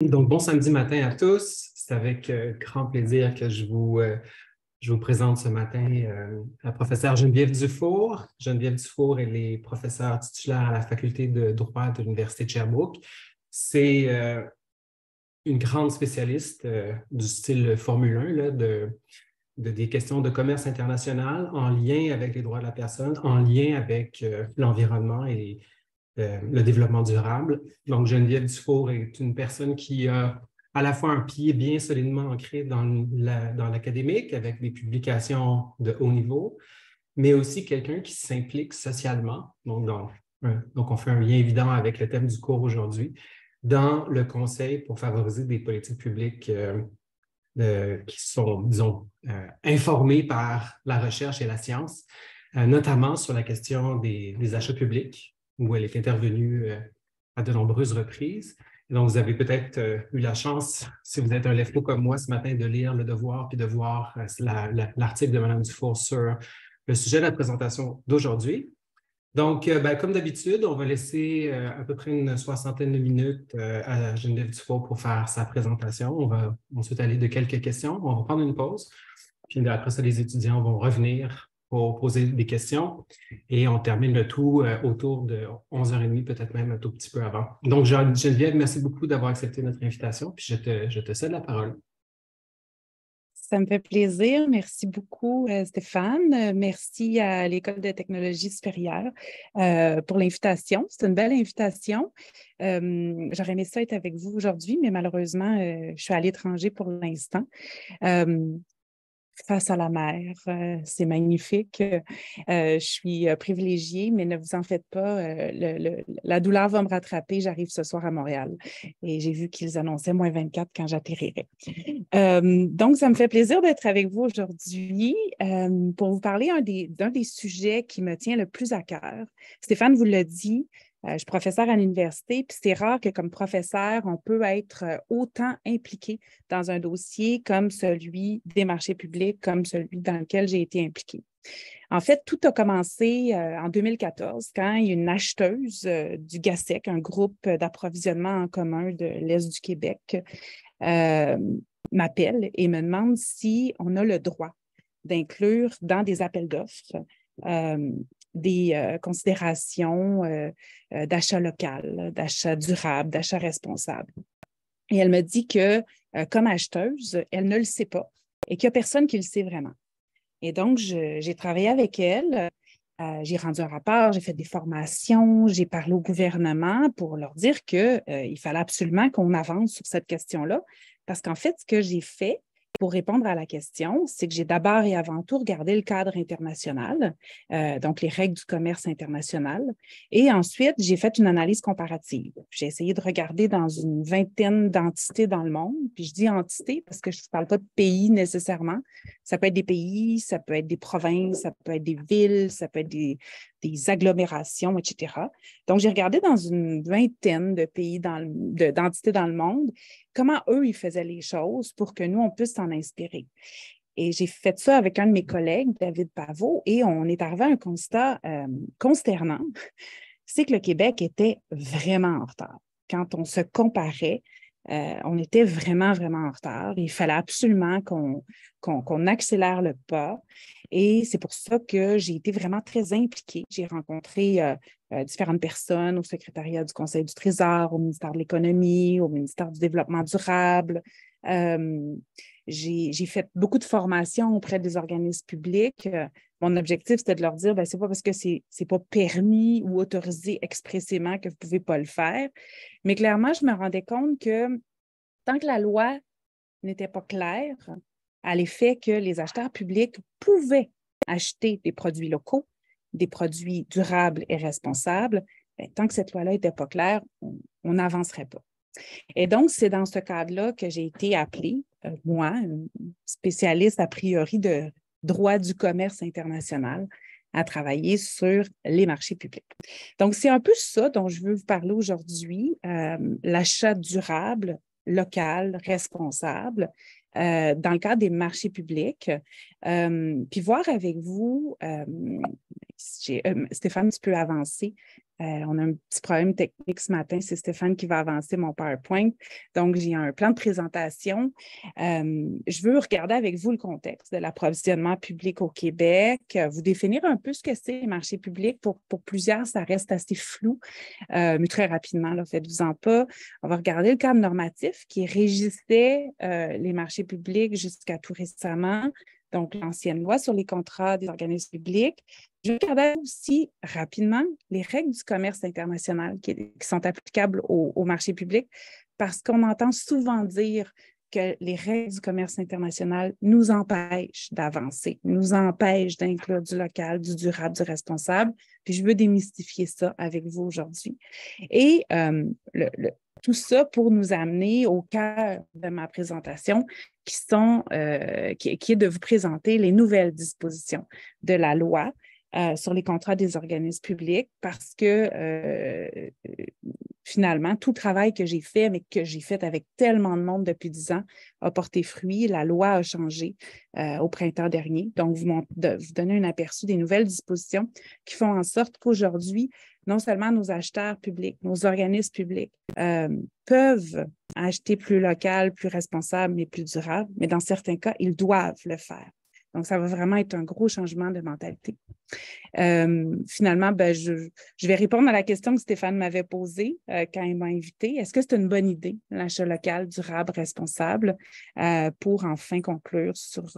Donc, bon samedi matin à tous. C'est avec grand plaisir que je vous présente ce matin la professeure Geneviève Dufour. Geneviève Dufour, elle est professeure titulaire à la faculté de droit de l'Université de Sherbrooke. C'est une grande spécialiste du style Formule 1, là, des questions de commerce international en lien avec les droits de la personne, en lien avec l'environnement et le développement durable. Donc, Geneviève Dufour est une personne qui a à la fois un pied bien solidement ancré dans l'académique avec des publications de haut niveau, mais aussi quelqu'un qui s'implique socialement. Donc, on fait un lien évident avec le thème du cours aujourd'hui, dans le conseil pour favoriser des politiques publiques qui sont, disons, informées par la recherche et la science, notamment sur la question des achats publics, où elle est intervenue à de nombreuses reprises. Et donc, vous avez peut-être eu la chance, si vous êtes un lève-tôt comme moi ce matin, de lire Le Devoir puis de voir l'article de Mme Dufour sur le sujet de la présentation d'aujourd'hui. Donc, comme d'habitude, on va laisser à peu près une soixantaine de minutes à Geneviève Dufault pour faire sa présentation. On va ensuite aller de quelques questions. On va prendre une pause. Puis après ça, les étudiants vont revenir pour poser des questions et on termine le tout autour de 11h30, peut-être même un tout petit peu avant. Donc, Geneviève, merci beaucoup d'avoir accepté notre invitation. Puis je te cède la parole. Ça me fait plaisir. Merci beaucoup, Stéphane. Merci à l'École de technologie supérieure pour l'invitation. C'est une belle invitation. J'aurais aimé ça être avec vous aujourd'hui, mais malheureusement, je suis à l'étranger pour l'instant. Face à la mer. C'est magnifique. Je suis privilégiée, mais ne vous en faites pas. La douleur va me rattraper. J'arrive ce soir à Montréal et j'ai vu qu'ils annonçaient -24 quand j'atterrirai. Donc, ça me fait plaisir d'être avec vous aujourd'hui pour vous parler d'un des sujets qui me tient le plus à cœur. Stéphane vous l'a dit, je suis professeure à l'université, puis c'est rare que comme professeur, on peut être autant impliqué dans un dossier comme celui des marchés publics, comme celui dans lequel j'ai été impliquée. En fait, tout a commencé en 2014 quand une acheteuse du GASEC, un groupe d'approvisionnement en commun de l'Est du Québec, m'appelle et me demande si on a le droit d'inclure dans des appels d'offres des considérations d'achat local, d'achat durable, d'achat responsable. Et elle me dit que, comme acheteuse, elle ne le sait pas et qu'il n'y a personne qui le sait vraiment. Et donc, j'ai travaillé avec elle, j'ai rendu un rapport, j'ai fait des formations, j'ai parlé au gouvernement pour leur dire qu'il fallait absolument qu'on avance sur cette question-là, parce qu'en fait, ce que j'ai fait, pour répondre à la question, c'est que j'ai d'abord et avant tout regardé le cadre international, donc les règles du commerce international, et ensuite, j'ai fait une analyse comparative. J'ai essayé de regarder dans une vingtaine d'entités dans le monde, puis je dis entités parce que je ne parle pas de pays nécessairement. Ça peut être des pays, ça peut être des provinces, ça peut être des villes, ça peut être des agglomérations, etc. Donc, j'ai regardé dans une vingtaine de pays, d'entités dans le monde, comment eux, ils faisaient les choses pour que nous, on puisse s'en inspirer. Et j'ai fait ça avec un de mes collègues, David Pavot, et on est arrivé à un constat consternant, c'est que le Québec était vraiment en retard. Quand on se comparait, on était vraiment, vraiment en retard. Il fallait absolument qu'on accélère le pas. Et c'est pour ça que j'ai été vraiment très impliquée. J'ai rencontré différentes personnes au secrétariat du Conseil du Trésor, au ministère de l'Économie, au ministère du Développement durable. J'ai fait beaucoup de formations auprès des organismes publics. Mon objectif, c'était de leur dire, c'est pas parce que c'est pas permis ou autorisé expressément que vous pouvez pas le faire. Mais clairement, je me rendais compte que tant que la loi n'était pas claire à l'effet que les acheteurs publics pouvaient acheter des produits locaux, des produits durables et responsables, tant que cette loi-là n'était pas claire, on n'avancerait pas. Et donc, c'est dans ce cadre-là que j'ai été appelée, moi, une spécialiste a priori de droit du commerce international, à travailler sur les marchés publics. Donc, c'est un peu ça dont je veux vous parler aujourd'hui, l'achat durable, local, responsable, dans le cadre des marchés publics, puis voir avec vous Stéphane, tu peux avancer. On a un petit problème technique ce matin. C'est Stéphane qui va avancer mon PowerPoint. Donc, j'ai un plan de présentation. Je veux regarder avec vous le contexte de l'approvisionnement public au Québec, vous définir un peu ce que c'est les marchés publics. Pour plusieurs, ça reste assez flou, mais très rapidement, là, faites-vous-en pas. On va regarder le cadre normatif qui régissait les marchés publics jusqu'à tout récemment. Donc, l'ancienne loi sur les contrats des organismes publics. Je vais regarder aussi rapidement les règles du commerce international qui sont applicables au marché public parce qu'on entend souvent dire que les règles du commerce international nous empêchent d'avancer, nous empêchent d'inclure du local, du durable, du responsable. Puis je veux démystifier ça avec vous aujourd'hui. Et tout ça pour nous amener au cœur de ma présentation, qui est de vous présenter les nouvelles dispositions de la loi sur les contrats des organismes publics parce que finalement, tout travail que j'ai fait, mais que j'ai fait avec tellement de monde depuis 10 ans, a porté fruit. La loi a changé au printemps dernier. Donc, vous donner un aperçu des nouvelles dispositions qui font en sorte qu'aujourd'hui, non seulement nos acheteurs publics, nos organismes publics peuvent acheter plus local, plus responsable, mais plus durable, mais dans certains cas, ils doivent le faire. Donc, ça va vraiment être un gros changement de mentalité. Finalement, je vais répondre à la question que Stéphane m'avait posée quand il m'a invité. Est-ce que c'est une bonne idée, l'achat local, durable, responsable, pour enfin conclure sur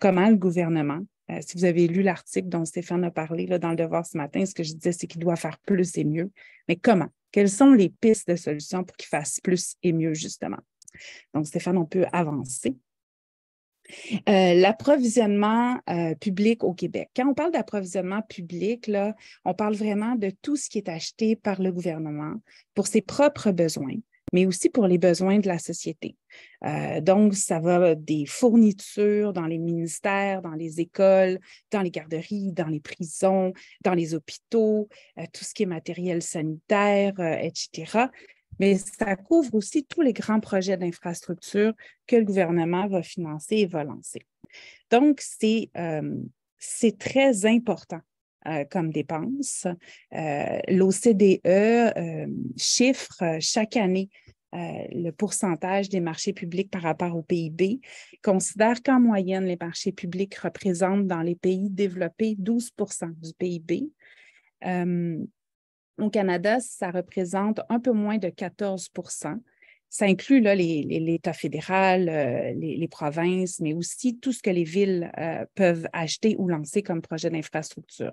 comment le gouvernement, si vous avez lu l'article dont Stéphane a parlé là, dans le Devoir ce matin, ce que je disais, c'est qu'il doit faire plus et mieux. Mais comment? Quelles sont les pistes de solutions pour qu'il fasse plus et mieux, justement? Donc, Stéphane, on peut avancer. L'approvisionnement public au Québec. Quand on parle d'approvisionnement public, là, on parle vraiment de tout ce qui est acheté par le gouvernement pour ses propres besoins, mais aussi pour les besoins de la société. Donc, ça va des fournitures dans les ministères, dans les écoles, dans les garderies, dans les prisons, dans les hôpitaux, tout ce qui est matériel sanitaire, etc. Mais ça couvre aussi tous les grands projets d'infrastructure que le gouvernement va financer et va lancer. Donc, c'est très important comme dépense. L'OCDE chiffre chaque année le pourcentage des marchés publics par rapport au PIB, considère qu'en moyenne, les marchés publics représentent dans les pays développés 12 du PIB. Au Canada, ça représente un peu moins de 14 Ça inclut là, l'État fédéral, les provinces, mais aussi tout ce que les villes peuvent acheter ou lancer comme projet d'infrastructure.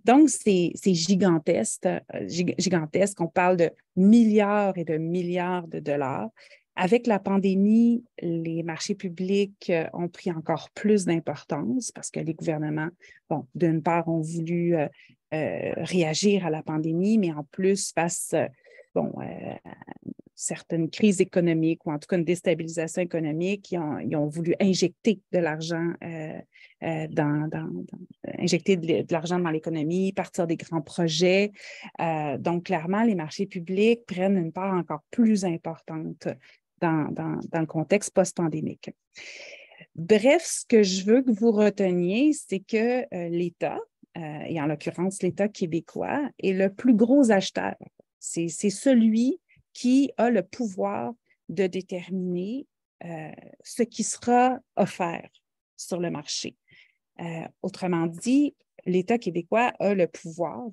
Donc, c'est gigantesque, gigantesque. On parle de milliards et de milliards de dollars. Avec la pandémie, les marchés publics ont pris encore plus d'importance parce que les gouvernements, bon, d'une part, ont voulu réagir à la pandémie, mais en plus, face certaines crises économiques ou en tout cas une déstabilisation économique, ils ont voulu injecter de l'argent injecter de l'argent dans l'économie, partir des grands projets. Donc, clairement, les marchés publics prennent une part encore plus importante dans le contexte post-pandémique. Bref, ce que je veux que vous reteniez, c'est que l'État, et en l'occurrence l'État québécois, est le plus gros acheteur. C'est celui qui a le pouvoir de déterminer ce qui sera offert sur le marché. Autrement dit, l'État québécois a le pouvoir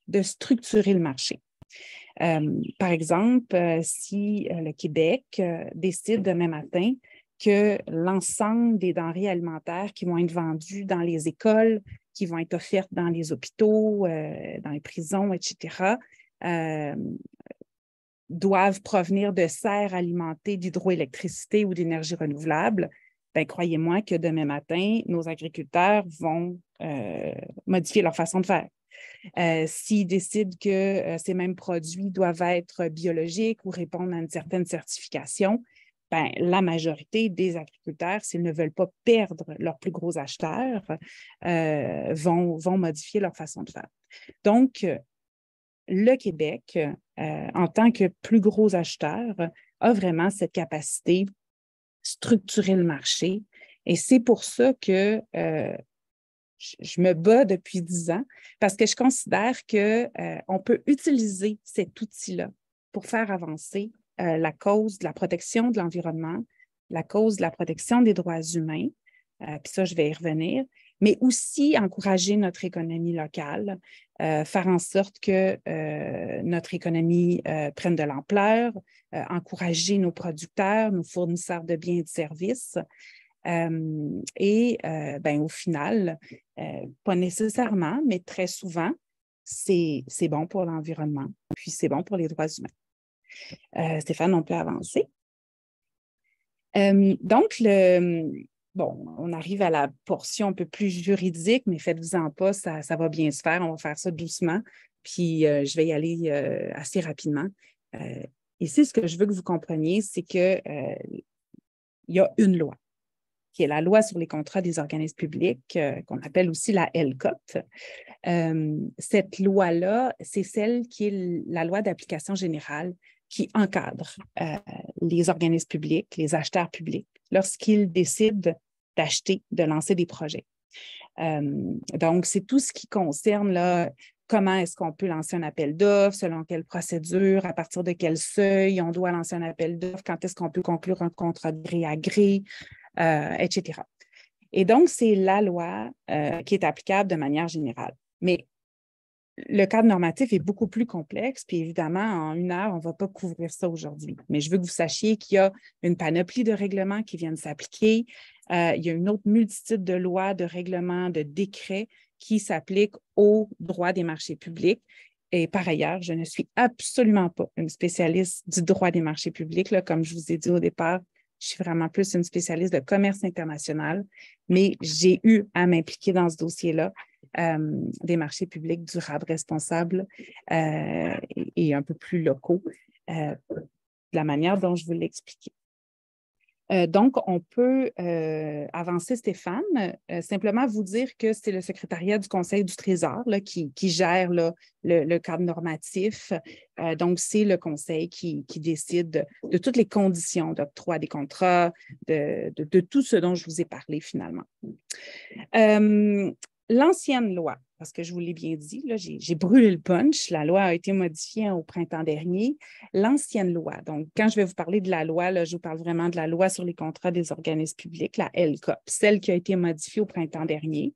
de structurer le marché. Par exemple, si le Québec décide demain matin que l'ensemble des denrées alimentaires qui vont être vendues dans les écoles, qui vont être offertes dans les hôpitaux, dans les prisons, etc., doivent provenir de serres alimentées d'hydroélectricité ou d'énergie renouvelable, bien, croyez-moi que demain matin, nos agriculteurs vont modifier leur façon de faire. S'ils décident que ces mêmes produits doivent être biologiques ou répondre à une certaine certification, bien, la majorité des agriculteurs, s'ils ne veulent pas perdre leurs plus gros acheteurs, vont modifier leur façon de faire. Donc, le Québec, en tant que plus gros acheteur, a vraiment cette capacité de structurer le marché. Et c'est pour ça que je me bats depuis 10 ans parce que je considère qu'on peut utiliser cet outil-là pour faire avancer la cause de la protection de l'environnement, la cause de la protection des droits humains, puis ça, je vais y revenir, mais aussi encourager notre économie locale, faire en sorte que notre économie prenne de l'ampleur, encourager nos producteurs, nos fournisseurs de biens et de services. Au final, pas nécessairement, mais très souvent, c'est bon pour l'environnement, puis c'est bon pour les droits humains. Stéphane, on peut avancer. On arrive à la portion un peu plus juridique, mais faites-vous-en pas, ça va bien se faire. On va faire ça doucement, puis je vais y aller assez rapidement. Ici, ce que je veux que vous compreniez, c'est qu'il y a une loi, qui est la loi sur les contrats des organismes publics, qu'on appelle aussi la LCOP. Cette loi-là, c'est celle qui est la loi d'application générale qui encadre les organismes publics, les acheteurs publics, lorsqu'ils décident d'acheter, de lancer des projets. Donc, c'est tout ce qui concerne là, comment est-ce qu'on peut lancer un appel d'offres, selon quelle procédure, à partir de quel seuil on doit lancer un appel d'offres, quand est-ce qu'on peut conclure un contrat de gré à gré, etc. Et donc, c'est la loi qui est applicable de manière générale. Mais le cadre normatif est beaucoup plus complexe, puis évidemment, en 1 heure, on ne va pas couvrir ça aujourd'hui. Mais je veux que vous sachiez qu'il y a une panoplie de règlements qui viennent s'appliquer. Il y a une autre multitude de lois, de règlements, de décrets qui s'appliquent au droit des marchés publics. Et par ailleurs, je ne suis absolument pas une spécialiste du droit des marchés publics. Là, comme je vous ai dit au départ, je suis vraiment plus une spécialiste de commerce international, mais j'ai eu à m'impliquer dans ce dossier-là des marchés publics durables, responsables et un peu plus locaux, de la manière dont je vous l'expliquais. Donc, on peut avancer, Stéphane, simplement vous dire que c'est le secrétariat du Conseil du Trésor là, qui gère là, le cadre normatif. Donc, c'est le Conseil qui décide de toutes les conditions d'octroi des contrats, de tout ce dont je vous ai parlé finalement. L'ancienne loi, parce que je vous l'ai bien dit, là, j'ai brûlé le punch, la loi a été modifiée au printemps dernier. L'ancienne loi, donc quand je vais vous parler de la loi, là, je vous parle vraiment de la loi sur les contrats des organismes publics, la LCOP, celle qui a été modifiée au printemps dernier.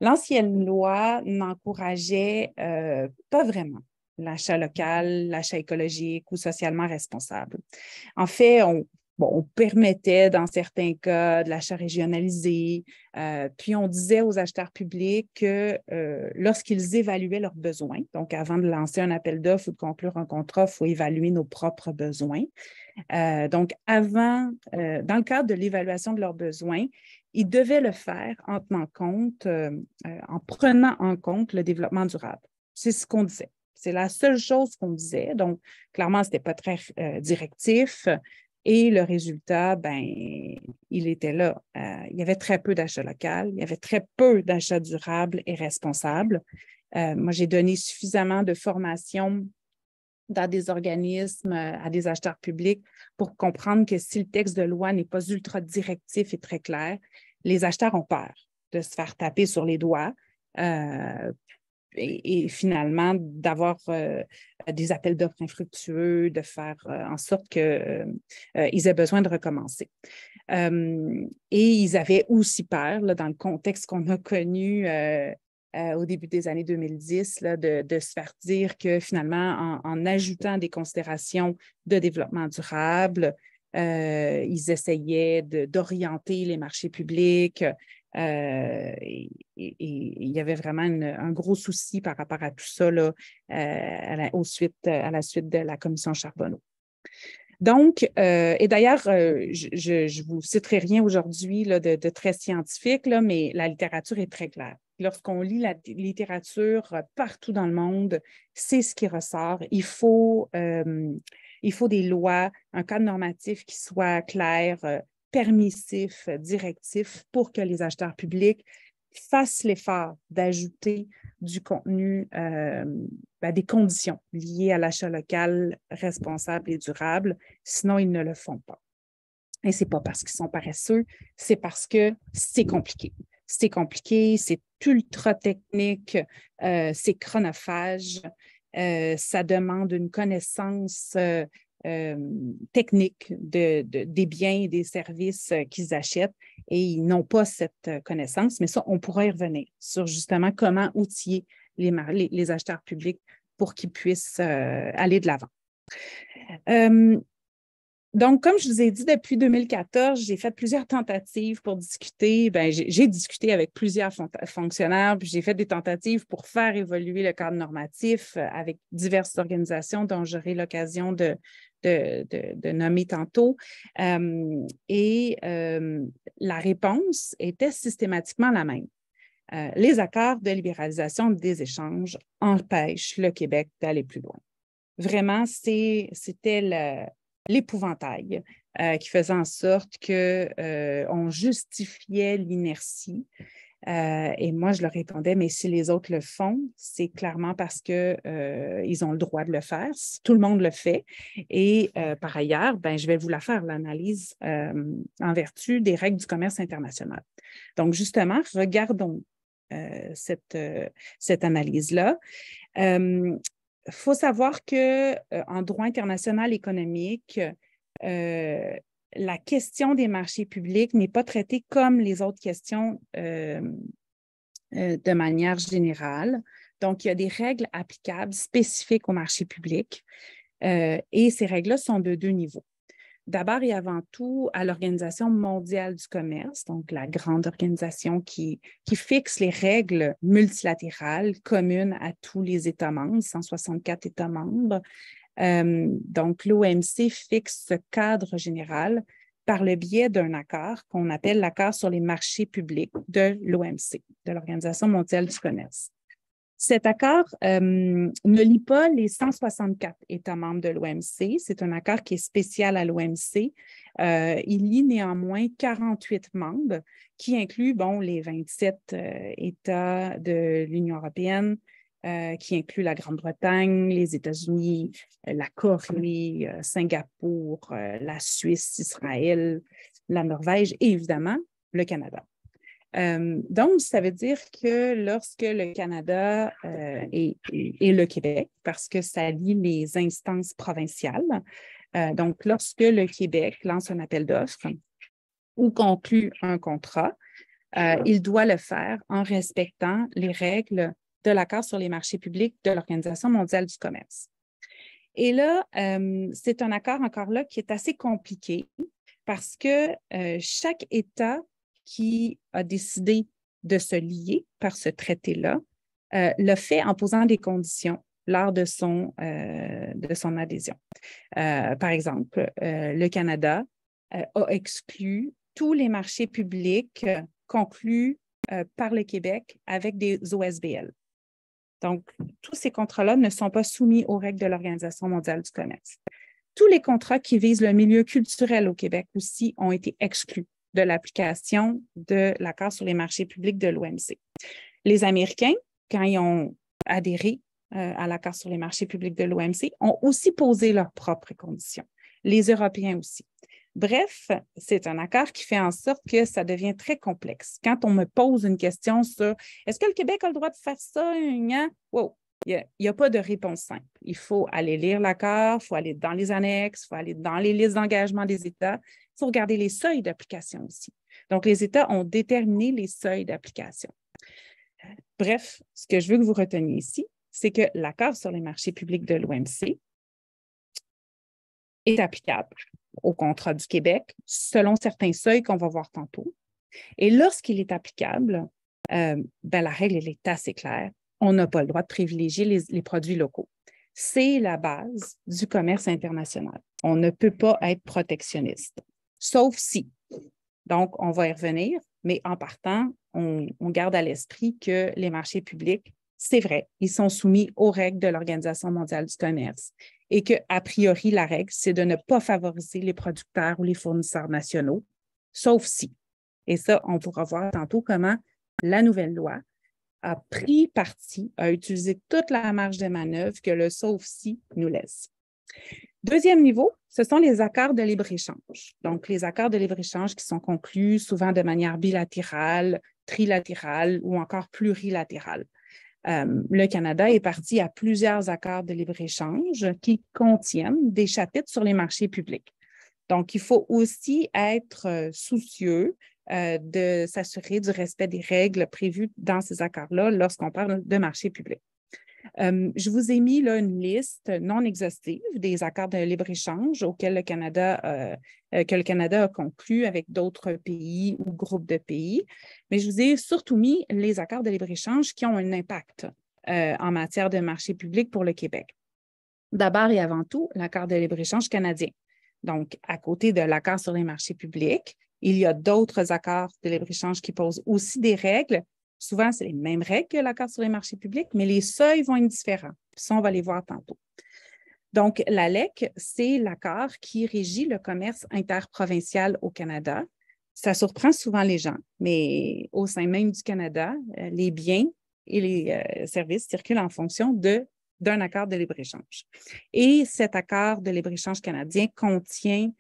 L'ancienne loi n'encourageait pas vraiment l'achat local, l'achat écologique ou socialement responsable. En fait, on permettait dans certains cas de l'achat régionalisé, puis on disait aux acheteurs publics que lorsqu'ils évaluaient leurs besoins, donc avant de lancer un appel d'offres ou de conclure un contrat, il faut évaluer nos propres besoins. Donc, dans le cadre de l'évaluation de leurs besoins, ils devaient le faire en prenant en compte le développement durable. C'est ce qu'on disait. C'est la seule chose qu'on disait. Donc, clairement, ce n'était pas très directif. Et le résultat, il était là. Il y avait très peu d'achats locaux, il y avait très peu d'achats durables et responsables. Moi, j'ai donné suffisamment de formation dans des organismes, à des acheteurs publics pour comprendre que si le texte de loi n'est pas ultra directif et très clair, les acheteurs ont peur de se faire taper sur les doigts et finalement d'avoir des appels d'offres infructueux, de faire en sorte qu'ils aient besoin de recommencer. Et ils avaient aussi peur, là, dans le contexte qu'on a connu au début des années 2010, là, de se faire dire que finalement, en ajoutant des considérations de développement durable, ils essayaient d'orienter les marchés publics. Et il y avait vraiment un gros souci par rapport à tout ça là, à la suite de la commission Charbonneau. Donc, et d'ailleurs, je ne vous citerai rien aujourd'hui de très scientifique, là, mais la littérature est très claire. Lorsqu'on lit la littérature partout dans le monde, c'est ce qui ressort. Il faut des lois, un cadre normatif qui soit clair, permissif, directif pour que les acheteurs publics fassent l'effort d'ajouter du contenu, des conditions liées à l'achat local responsable et durable, sinon ils ne le font pas. Et ce n'est pas parce qu'ils sont paresseux, c'est parce que c'est compliqué. c'est compliqué, c'est ultra technique, c'est chronophage, ça demande une connaissance technique des biens et des services qu'ils achètent et ils n'ont pas cette connaissance. Mais ça, on pourra y revenir sur justement comment outiller les acheteurs publics pour qu'ils puissent aller de l'avant. Donc, comme je vous ai dit, depuis 2014, j'ai fait plusieurs tentatives pour discuter. J'ai discuté avec plusieurs fonctionnaires, puis j'ai fait des tentatives pour faire évoluer le cadre normatif avec diverses organisations dont j'aurai l'occasion de nommer tantôt. La réponse était systématiquement la même. Les accords de libéralisation des échanges empêchent le Québec d'aller plus loin. Vraiment, c'était l'épouvantail qui faisait en sorte qu'on justifiait l'inertie. Et moi, je leur répondais, mais si les autres le font, c'est clairement parce qu'ils ont le droit de le faire. Si tout le monde le fait. Et par ailleurs, je vais vous la faire, l'analyse en vertu des règles du commerce international. Donc, justement, regardons cette analyse-là. Il faut savoir qu'en droit international économique, la question des marchés publics n'est pas traitée comme les autres questions de manière générale. Donc, il y a des règles applicables spécifiques aux marchés publics et ces règles-là sont de deux niveaux. D'abord et avant tout, à l'Organisation mondiale du commerce, donc la grande organisation qui fixe les règles multilatérales communes à tous les États membres, 164 États membres. Donc, l'OMC fixe ce cadre général par le biais d'un accord qu'on appelle l'accord sur les marchés publics de l'OMC, de l'Organisation mondiale du commerce. Cet accord ne lie pas les 164 États membres de l'OMC. C'est un accord qui est spécial à l'OMC. Il lie néanmoins 48 membres qui incluent les 27 États de l'Union européenne, qui incluent la Grande-Bretagne, les États-Unis, la Corée, Singapour, la Suisse, Israël, la Norvège et évidemment le Canada. Donc, ça veut dire que lorsque le Canada et le Québec, parce que ça lie les instances provinciales, donc lorsque le Québec lance un appel d'offres ou conclut un contrat, il doit le faire en respectant les règles de l'accord sur les marchés publics de l'Organisation mondiale du commerce. Et là, c'est un accord encore là qui est assez compliqué parce que chaque État qui a décidé de se lier par ce traité-là le fait en posant des conditions lors de son adhésion. Par exemple, le Canada a exclu tous les marchés publics conclus par le Québec avec des OSBL. Donc, tous ces contrats-là ne sont pas soumis aux règles de l'Organisation mondiale du commerce. Tous les contrats qui visent le milieu culturel au Québec aussi ont été exclus de l'application de l'accord sur les marchés publics de l'OMC. Les Américains, quand ils ont adhéré à l'accord sur les marchés publics de l'OMC, ont aussi posé leurs propres conditions. Les Européens aussi. Bref, c'est un accord qui fait en sorte que ça devient très complexe. Quand on me pose une question sur « Est-ce que le Québec a le droit de faire ça? » Wow, il n'y a pas de réponse simple. Il faut aller lire l'accord, il faut aller dans les annexes, il faut aller dans les listes d'engagement des États. Il faut regarder les seuils d'application aussi. Donc, les États ont déterminé les seuils d'application. Bref, ce que je veux que vous reteniez ici, c'est que l'accord sur les marchés publics de l'OMC est applicable au contrat du Québec selon certains seuils qu'on va voir tantôt. Et lorsqu'il est applicable, la règle elle est assez claire. On n'a pas le droit de privilégier les produits locaux. C'est la base du commerce international. On ne peut pas être protectionniste, sauf si. Donc, on va y revenir, mais en partant, on garde à l'esprit que les marchés publics, c'est vrai, ils sont soumis aux règles de l'Organisation mondiale du commerce et qu'a priori, la règle, c'est de ne pas favoriser les producteurs ou les fournisseurs nationaux, sauf si. Et ça, on pourra voir tantôt comment la nouvelle loi a pris parti, a utilisé toute la marge de manœuvre que le sauf si nous laisse. Deuxième niveau, ce sont les accords de libre-échange. Donc, les accords de libre-échange qui sont conclus souvent de manière bilatérale, trilatéral ou encore plurilatéral. Le Canada est parti à plusieurs accords de libre-échange qui contiennent des chapitres sur les marchés publics. Donc, il faut aussi être soucieux de s'assurer du respect des règles prévues dans ces accords-là lorsqu'on parle de marché public. Je vous ai mis là une liste non exhaustive des accords de libre-échange que le Canada a conclus avec d'autres pays ou groupes de pays, mais je vous ai surtout mis les accords de libre-échange qui ont un impact en matière de marché public pour le Québec. D'abord et avant tout, l'accord de libre-échange canadien. Donc, à côté de l'accord sur les marchés publics, il y a d'autres accords de libre-échange qui posent aussi des règles. Souvent, c'est les mêmes règles que l'accord sur les marchés publics, mais les seuils vont être différents. Ça, on va les voir tantôt. Donc, l'ALEC, c'est l'accord qui régit le commerce interprovincial au Canada. Ça surprend souvent les gens, mais au sein même du Canada, les biens et les services circulent en fonction d'un accord de libre-échange. Et cet accord de libre-échange canadien contient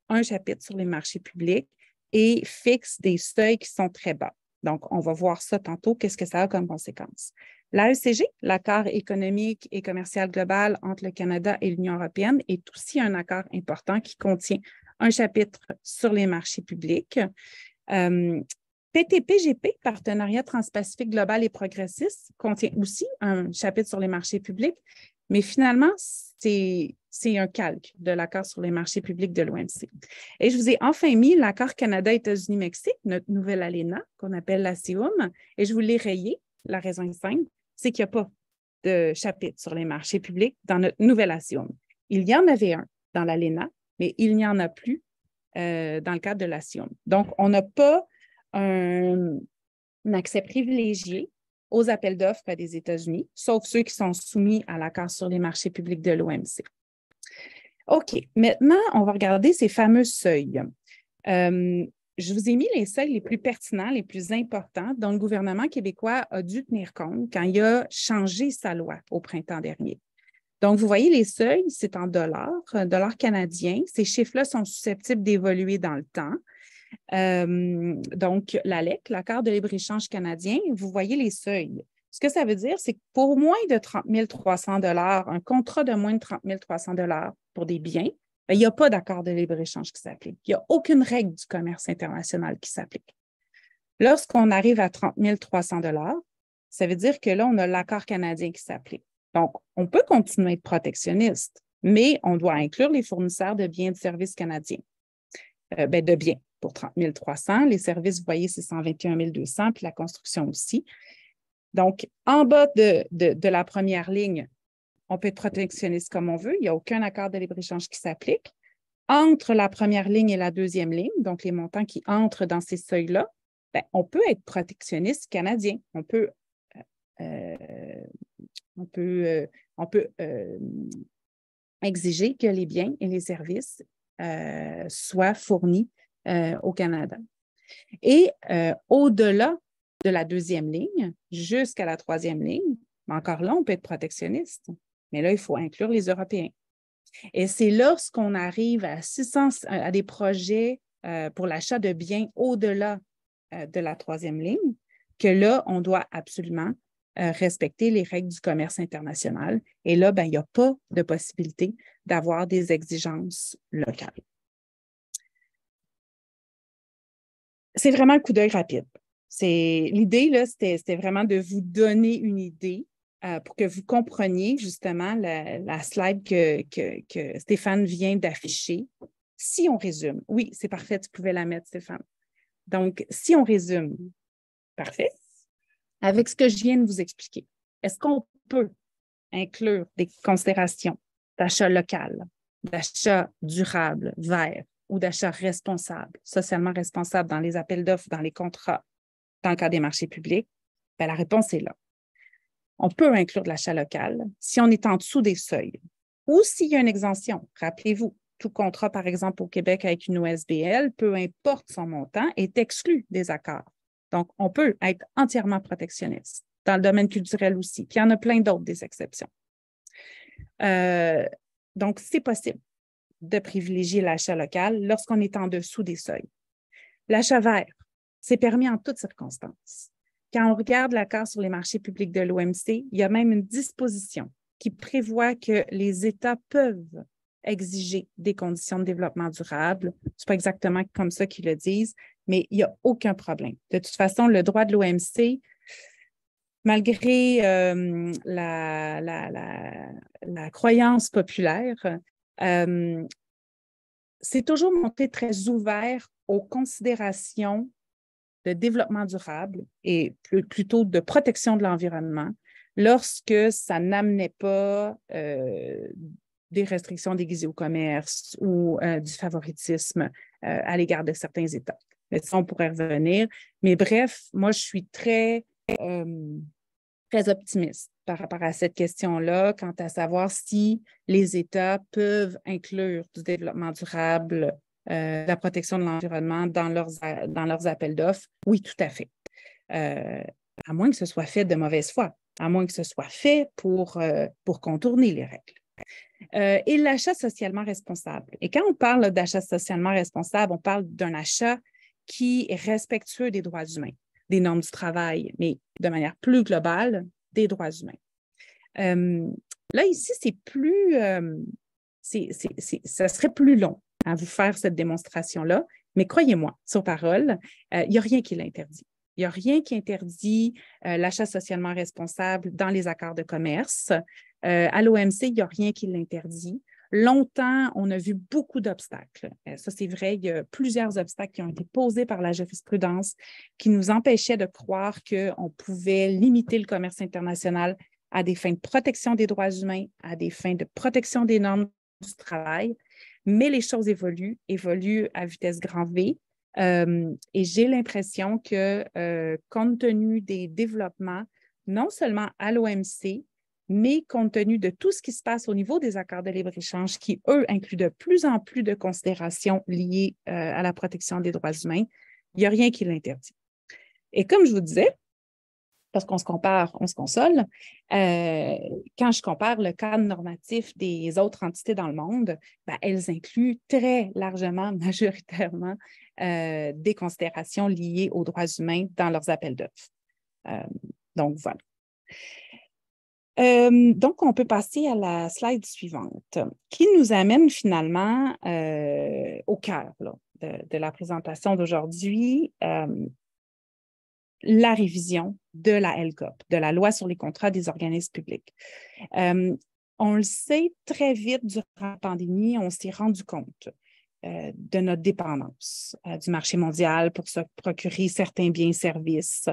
un chapitre sur les marchés publics et fixe des seuils qui sont très bas. Donc, on va voir ça tantôt, qu'est-ce que ça a comme conséquence. L'AECG, l'accord économique et commercial global entre le Canada et l'Union européenne, est aussi un accord important qui contient un chapitre sur les marchés publics. PTP-GP, Partenariat transpacifique global et progressiste, contient aussi un chapitre sur les marchés publics, mais finalement, c'est un calque de l'accord sur les marchés publics de l'OMC. Et je vous ai enfin mis l'accord Canada-États-Unis-Mexique, notre nouvelle ALENA, qu'on appelle la CIUM, et je vous l'ai rayé. La raison est simple, c'est qu'il n'y a pas de chapitre sur les marchés publics dans notre nouvelle ACIUM. Il y en avait un dans l'ALENA, mais il n'y en a plus dans le cadre de l'ACIUM. Donc, on n'a pas un accès privilégié aux appels d'offres des États-Unis, sauf ceux qui sont soumis à l'accord sur les marchés publics de l'OMC. OK, maintenant, on va regarder ces fameux seuils. Je vous ai mis les seuils les plus pertinents, les plus importants dont le gouvernement québécois a dû tenir compte quand il a changé sa loi au printemps dernier. Donc, vous voyez, les seuils, c'est en dollars canadiens. Ces chiffres-là sont susceptibles d'évoluer dans le temps. Donc, l'ALEC, l'accord de libre-échange canadien, vous voyez les seuils. Ce que ça veut dire, c'est que pour moins de 30 300 $, un contrat de moins de 30 300 $ pour des biens, bien, il n'y a pas d'accord de libre-échange qui s'applique. Il n'y a aucune règle du commerce international qui s'applique. Lorsqu'on arrive à 30 300 $, ça veut dire que là, on a l'accord canadien qui s'applique. Donc, on peut continuer à être protectionniste, mais on doit inclure les fournisseurs de biens et de services canadiens. De biens pour 30 300. Les services, vous voyez, c'est 121 200, puis la construction aussi. Donc, en bas de la première ligne, on peut être protectionniste comme on veut. Il n'y a aucun accord de libre-échange qui s'applique. Entre la première ligne et la deuxième ligne, donc les montants qui entrent dans ces seuils-là, bien, on peut être protectionniste canadien. On peut exiger que les biens et les services soient fournis au Canada. Et au-delà de la deuxième ligne, jusqu'à la troisième ligne, encore là, on peut être protectionniste, mais là, il faut inclure les Européens. Et c'est lorsqu'on arrive à des projets pour l'achat de biens au-delà de la troisième ligne que là, on doit absolument respecter les règles du commerce international. Et là, ben, il n'y a pas de possibilité d'avoir des exigences locales. C'est vraiment un coup d'œil rapide. L'idée, là, c'était vraiment de vous donner une idée pour que vous compreniez justement la slide que Stéphane vient d'afficher. Si on résume, oui, c'est parfait, tu pouvais la mettre, Stéphane. Donc, si on résume, parfait, avec ce que je viens de vous expliquer, est-ce qu'on peut inclure des considérations d'achat local, d'achat durable, vert ou d'achat responsable, socialement responsable dans les appels d'offres, dans les contrats, dans le cadre des marchés publics? Bien, la réponse est là. On peut inclure de l'achat local si on est en dessous des seuils ou s'il y a une exemption. Rappelez-vous, tout contrat, par exemple, au Québec avec une OSBL, peu importe son montant, est exclu des accords. Donc, on peut être entièrement protectionniste. Dans le domaine culturel aussi. Puis, il y en a plein d'autres, des exceptions. Donc, c'est possible de privilégier l'achat local lorsqu'on est en dessous des seuils. L'achat vert, C'est permis en toutes circonstances. Quand on regarde l'accord sur les marchés publics de l'OMC, il y a même une disposition qui prévoit que les États peuvent exiger des conditions de développement durable. Ce n'est pas exactement comme ça qu'ils le disent, mais il n'y a aucun problème. De toute façon, le droit de l'OMC, malgré la croyance populaire, c'est toujours monté très ouvert aux considérations de développement durable et plutôt de protection de l'environnement lorsque ça n'amenait pas des restrictions déguisées au commerce ou du favoritisme à l'égard de certains États. Mais ça, on pourrait revenir. Mais bref, moi, je suis très optimiste par rapport à cette question-là, quant à savoir si les États peuvent inclure du développement durable, la protection de l'environnement dans leurs appels d'offres. Oui, tout à fait. À moins que ce soit fait de mauvaise foi, à moins que ce soit fait pour contourner les règles. Et l'achat socialement responsable. Et quand on parle d'achat socialement responsable, on parle d'un achat qui est respectueux des droits humains, des normes du travail, mais de manière plus globale, des droits humains. Là, ici, c'est plus... ça serait plus long à vous faire cette démonstration-là, mais croyez-moi, sur parole, il n'y a rien qui l'interdit. Il n'y a rien qui interdit l'achat socialement responsable dans les accords de commerce. À l'OMC, il n'y a rien qui l'interdit. Longtemps, on a vu beaucoup d'obstacles. Ça, c'est vrai, il y a plusieurs obstacles qui ont été posés par la jurisprudence qui nous empêchaient de croire qu'on pouvait limiter le commerce international à des fins de protection des droits humains, à des fins de protection des normes du travail. Mais les choses évoluent à vitesse grand V. Et j'ai l'impression que, compte tenu des développements, non seulement à l'OMC, mais compte tenu de tout ce qui se passe au niveau des accords de libre-échange qui, eux, incluent de plus en plus de considérations liées à la protection des droits humains, il n'y a rien qui l'interdit. Et comme je vous disais, parce qu'on se compare, on se console, quand je compare le cadre normatif des autres entités dans le monde, ben, elles incluent très largement, majoritairement, des considérations liées aux droits humains dans leurs appels d'offres. Donc, voilà. Donc, on peut passer à la slide suivante, qui nous amène finalement au cœur là, de la présentation d'aujourd'hui, la révision de la LCOP, de la loi sur les contrats des organismes publics. On le sait, très vite durant la pandémie, on s'est rendu compte de notre dépendance du marché mondial pour se procurer certains biens et services,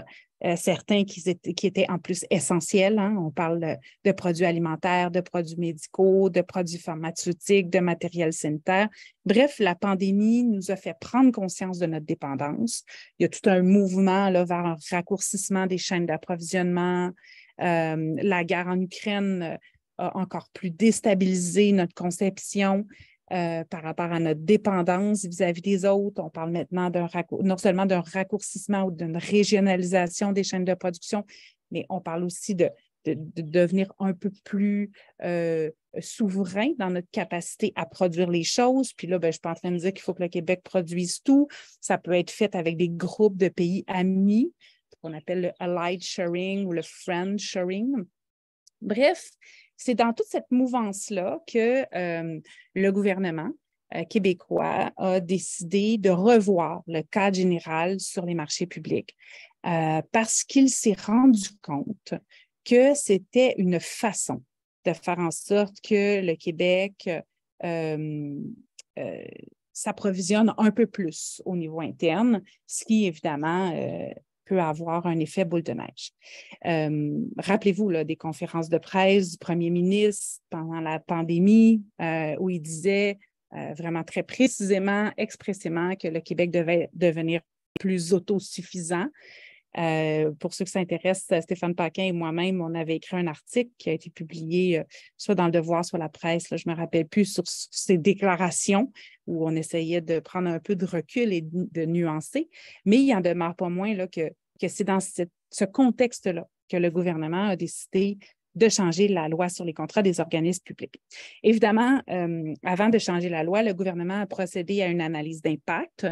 certains qui étaient en plus essentiels. Hein. On parle de produits alimentaires, de produits médicaux, de produits pharmaceutiques, de matériel sanitaire. Bref, la pandémie nous a fait prendre conscience de notre dépendance. Il y a tout un mouvement là, vers un raccourcissement des chaînes d'approvisionnement. La guerre en Ukraine a encore plus déstabilisé notre conception par rapport à notre dépendance vis-à-vis des autres. On parle maintenant non seulement d'un raccourcissement ou d'une régionalisation des chaînes de production, mais on parle aussi de devenir un peu plus souverain dans notre capacité à produire les choses. Puis là, ben, je ne suis pas en train de dire qu'il faut que le Québec produise tout. Ça peut être fait avec des groupes de pays amis, qu'on appelle le allied sharing ou le friend sharing. Bref, c'est dans toute cette mouvance-là que le gouvernement québécois a décidé de revoir le cadre général sur les marchés publics parce qu'il s'est rendu compte que c'était une façon de faire en sorte que le Québec s'approvisionne un peu plus au niveau interne, ce qui, évidemment, peut avoir un effet boule de neige. Rappelez-vous là, des conférences de presse du premier ministre pendant la pandémie où il disait vraiment très précisément, expressément que le Québec devait devenir plus autosuffisant. Pour ceux qui s'intéressent, Stéphane Paquin et moi-même, on avait écrit un article qui a été publié soit dans Le Devoir, soit la presse, là, je ne me rappelle plus, sur ces déclarations où on essayait de prendre un peu de recul et de nuancer. Mais il n'en demeure pas moins là, que c'est dans ce contexte-là que le gouvernement a décidé de changer la loi sur les contrats des organismes publics. Évidemment, avant de changer la loi, le gouvernement a procédé à une analyse d'impact.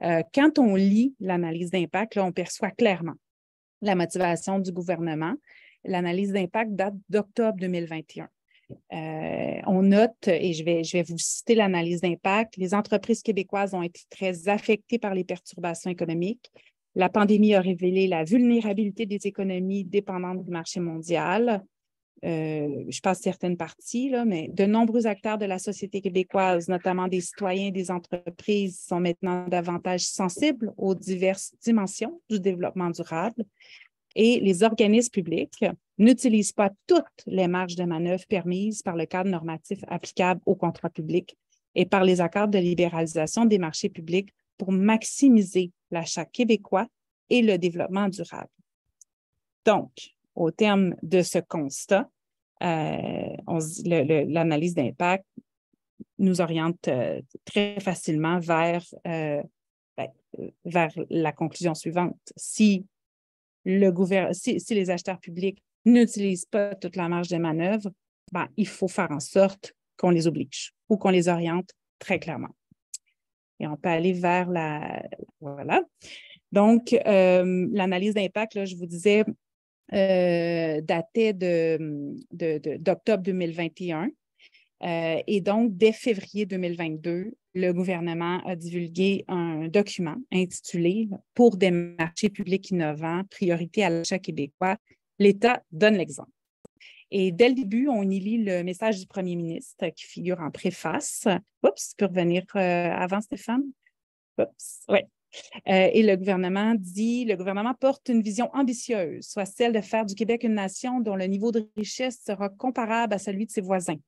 Quand on lit l'analyse d'impact, là, on perçoit clairement la motivation du gouvernement. L'analyse d'impact date d'octobre 2021. On note, et je vais vous citer l'analyse d'impact, les entreprises québécoises ont été très affectées par les perturbations économiques. La pandémie a révélé la vulnérabilité des économies dépendantes du marché mondial. Je passe certaines parties, là, mais de nombreux acteurs de la société québécoise, notamment des citoyens et des entreprises, sont maintenant davantage sensibles aux diverses dimensions du développement durable. Et les organismes publics n'utilisent pas toutes les marges de manœuvre permises par le cadre normatif applicable aux contrats publics et par les accords de libéralisation des marchés publics pour maximiser l'achat québécois et le développement durable. Donc, au terme de ce constat, l'analyse d'impact nous oriente très facilement vers la conclusion suivante. Si les acheteurs publics n'utilisent pas toute la marge de manœuvre, il faut faire en sorte qu'on les oblige ou qu'on les oriente très clairement. Et on peut aller vers Voilà. Donc, l'analyse d'impact, là, je vous disais, datait d'octobre 2021. Et donc, dès février 2022, le gouvernement a divulgué un document intitulé « Pour des marchés publics innovants, priorité à l'achat québécois, l'État donne l'exemple ». Et dès le début, on y lit le message du premier ministre qui figure en préface. Oups, tu peux revenir avant, Stéphane? Oups, oui. Et le gouvernement porte une vision ambitieuse, soit celle de faire du Québec une nation dont le niveau de richesse sera comparable à celui de ses voisins.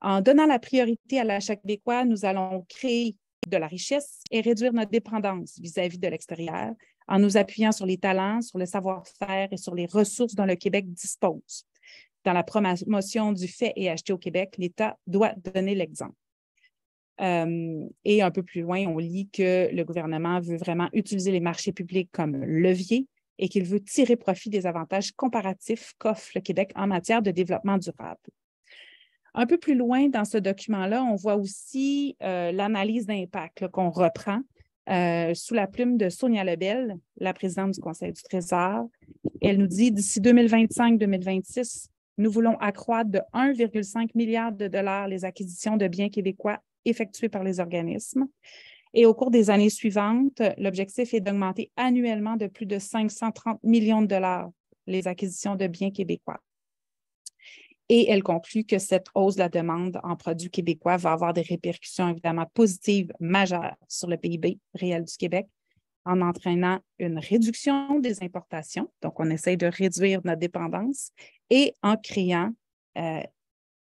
En donnant la priorité à l'achat québécois, nous allons créer de la richesse et réduire notre dépendance vis-à-vis de l'extérieur en nous appuyant sur les talents, sur le savoir-faire et sur les ressources dont le Québec dispose. Dans la promotion du fait et acheter au Québec, l'État doit donner l'exemple. Et un peu plus loin, on lit que le gouvernement veut vraiment utiliser les marchés publics comme levier et qu'il veut tirer profit des avantages comparatifs qu'offre le Québec en matière de développement durable. Un peu plus loin dans ce document-là, on voit aussi l'analyse d'impact qu'on reprend sous la plume de Sonia Lebel, la présidente du Conseil du Trésor. Elle nous dit « D'ici 2025-2026, nous voulons accroître de 1,5 milliard de dollars les acquisitions de biens québécois effectuées par les organismes. Et au cours des années suivantes, l'objectif est d'augmenter annuellement de plus de 530 millions de dollars les acquisitions de biens québécois. » Et elle conclut que cette hausse de la demande en produits québécois va avoir des répercussions évidemment positives majeures sur le PIB réel du Québec en entraînant une réduction des importations, donc on essaye de réduire notre dépendance, et en créant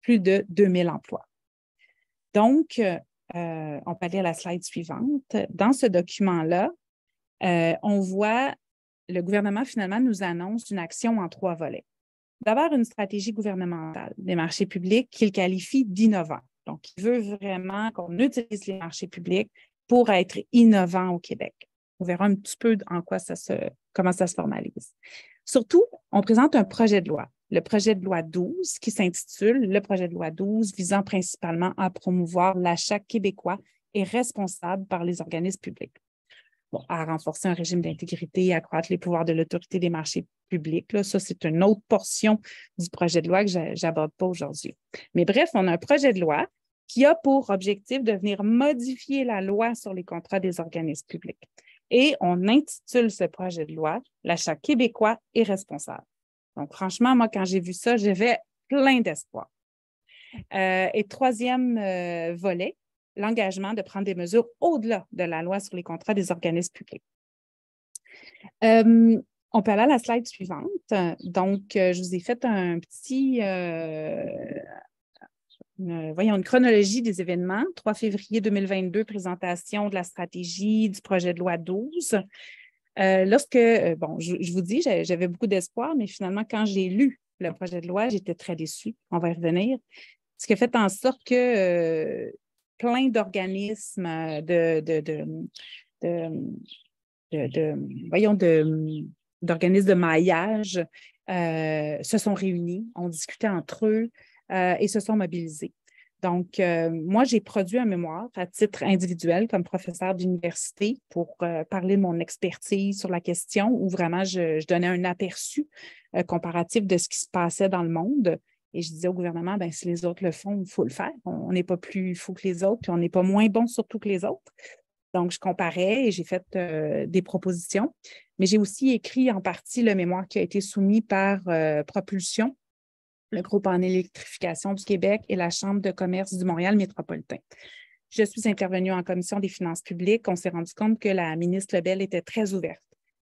plus de 2000 emplois. Donc, on peut aller à la slide suivante. Dans ce document-là, on voit le gouvernement finalement nous annonce une action en 3 volets. D'abord, une stratégie gouvernementale des marchés publics qu'il qualifie d'innovant. Donc, il veut vraiment qu'on utilise les marchés publics pour être innovant au Québec. On verra un petit peu comment ça se formalise. Surtout, on présente un projet de loi, le projet de loi 12, qui s'intitule « Le projet de loi 12 visant principalement à promouvoir l'achat québécois et responsable par les organismes publics ». Bon, à renforcer un régime d'intégrité et accroître les pouvoirs de l'autorité des marchés publics. Là, ça, c'est une autre portion du projet de loi que je n'aborde pas aujourd'hui. Mais bref, on a un projet de loi qui a pour objectif de venir modifier la loi sur les contrats des organismes publics. Et on intitule ce projet de loi « L'achat québécois est responsable ». Donc, franchement, moi, quand j'ai vu ça, j'avais plein d'espoir. Et troisième volet, l'engagement de prendre des mesures au-delà de la loi sur les contrats des organismes publics. On peut aller à la slide suivante. Donc, je vous ai fait un petit, une chronologie des événements. 3 février 2022, présentation de la stratégie du projet de loi 12. Je vous dis, j'avais beaucoup d'espoir, mais finalement, quand j'ai lu le projet de loi, j'étais très déçue. On va y revenir. Ce qui a fait en sorte que plein d'organismes d'organismes de maillage se sont réunis, ont discuté entre eux et se sont mobilisés. Donc, moi, j'ai produit un mémoire à titre individuel comme professeur d'université pour parler de mon expertise sur la question où vraiment je donnais un aperçu comparatif de ce qui se passait dans le monde. Et je disais au gouvernement, ben, si les autres le font, il faut le faire. On n'est pas plus fou que les autres, puis on n'est pas moins bon surtout que les autres. Donc, je comparais et j'ai fait des propositions. Mais j'ai aussi écrit en partie le mémoire qui a été soumis par Propulsion, le groupe en électrification du Québec et la Chambre de commerce du Montréal métropolitain. Je suis intervenue en commission des finances publiques. On s'est rendu compte que la ministre Lebel était très ouverte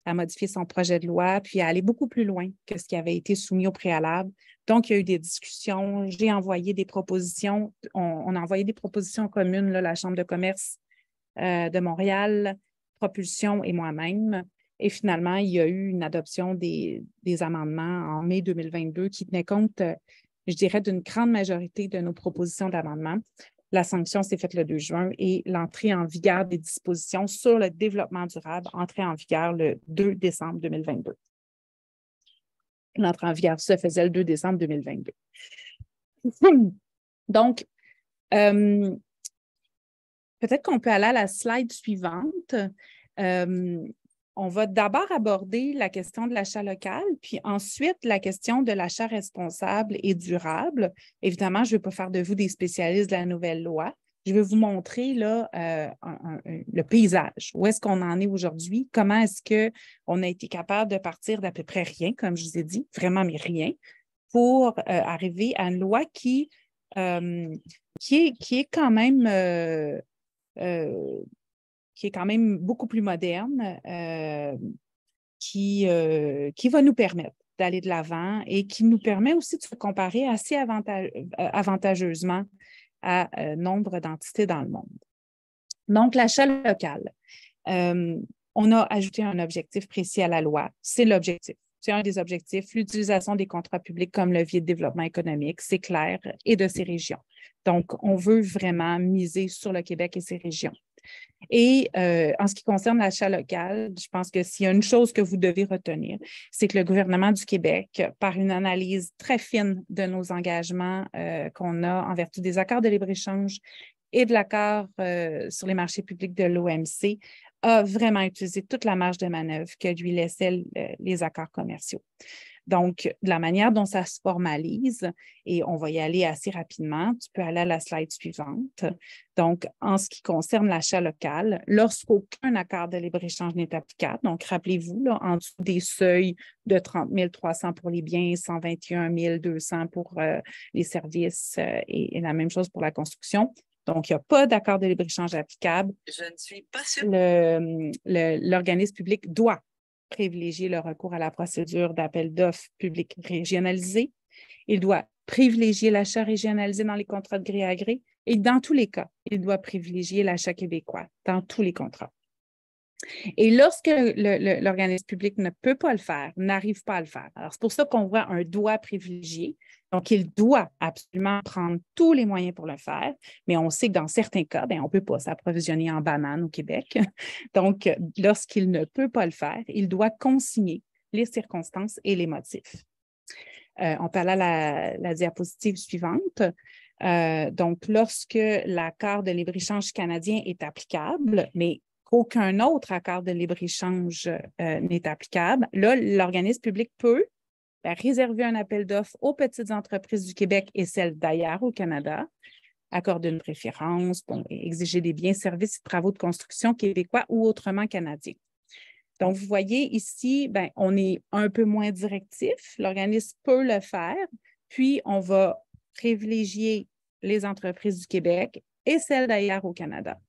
à modifier son projet de loi, puis à aller beaucoup plus loin que ce qui avait été soumis au préalable. Donc, il y a eu des discussions. J'ai envoyé des propositions. On a envoyé des propositions communes, là, la Chambre de commerce de Montréal, Propulsion et moi-même. Et finalement, il y a eu une adoption des amendements en mai 2022 qui tenait compte, je dirais, d'une grande majorité de nos propositions d'amendements. La sanction s'est faite le 2 juin et l'entrée en vigueur des dispositions sur le développement durable entrée en vigueur le 2 décembre 2022. L'entrée en vigueur se faisait le 2 décembre 2022. Donc, peut-être qu'on peut aller à la slide suivante. On va d'abord aborder la question de l'achat local, puis ensuite la question de l'achat responsable et durable. Évidemment, je ne vais pas faire de vous des spécialistes de la nouvelle loi. Je vais vous montrer là, le paysage. Où est-ce qu'on en est aujourd'hui? Comment est-ce qu'on a été capable de partir d'à peu près rien, comme je vous ai dit, vraiment, mais rien, pour arriver à une loi qui est quand même qui est quand même beaucoup plus moderne, qui va nous permettre d'aller de l'avant et qui nous permet aussi de se comparer assez avantageusement à nombre d'entités dans le monde. Donc, l'achat local. On a ajouté un objectif précis à la loi. C'est l'objectif. C'est un des objectifs, l'utilisation des contrats publics comme levier de développement économique, c'est clair, et de ces régions. Donc, on veut vraiment miser sur le Québec et ses régions. Et en ce qui concerne l'achat local, je pense que s'il y a une chose que vous devez retenir, c'est que le gouvernement du Québec, par une analyse très fine de nos engagements qu'on a en vertu des accords de libre-échange et de l'accord sur les marchés publics de l'OMC, a vraiment utilisé toute la marge de manœuvre que lui laissaient les accords commerciaux. Donc, de la manière dont ça se formalise, et on va y aller assez rapidement, tu peux aller à la slide suivante. Donc, en ce qui concerne l'achat local, lorsqu'aucun accord de libre-échange n'est applicable, donc rappelez-vous, là, en dessous des seuils de 30 300 pour les biens, 121 200 pour les services et la même chose pour la construction. Donc, il n'y a pas d'accord de libre-échange applicable. Je ne suis pas sûre. L'organisme public doit privilégier le recours à la procédure d'appel d'offres public régionalisé. Il doit privilégier l'achat régionalisé dans les contrats de gré à gré et dans tous les cas, il doit privilégier l'achat québécois dans tous les contrats. Et lorsque l'organisme public ne peut pas le faire, n'arrive pas à le faire. Alors, c'est pour ça qu'on voit un doit privilégié. Donc, il doit absolument prendre tous les moyens pour le faire, mais on sait que dans certains cas, on ne peut pas s'approvisionner en bananes au Québec. Donc, lorsqu'il ne peut pas le faire, il doit consigner les circonstances et les motifs. On peut aller à la diapositive suivante. Donc, lorsque l'accord de libre-échange canadien est applicable, mais qu'aucun autre accord de libre-échange n'est applicable, là, l'organisme public peut réserver un appel d'offres aux petites entreprises du Québec et celles d'ailleurs au Canada, accorder une préférence, exiger des biens, services et travaux de construction québécois ou autrement canadiens. Donc, vous voyez ici, on est un peu moins directif. L'organisme peut le faire, puis on va privilégier les entreprises du Québec et celles d'ailleurs au Canada.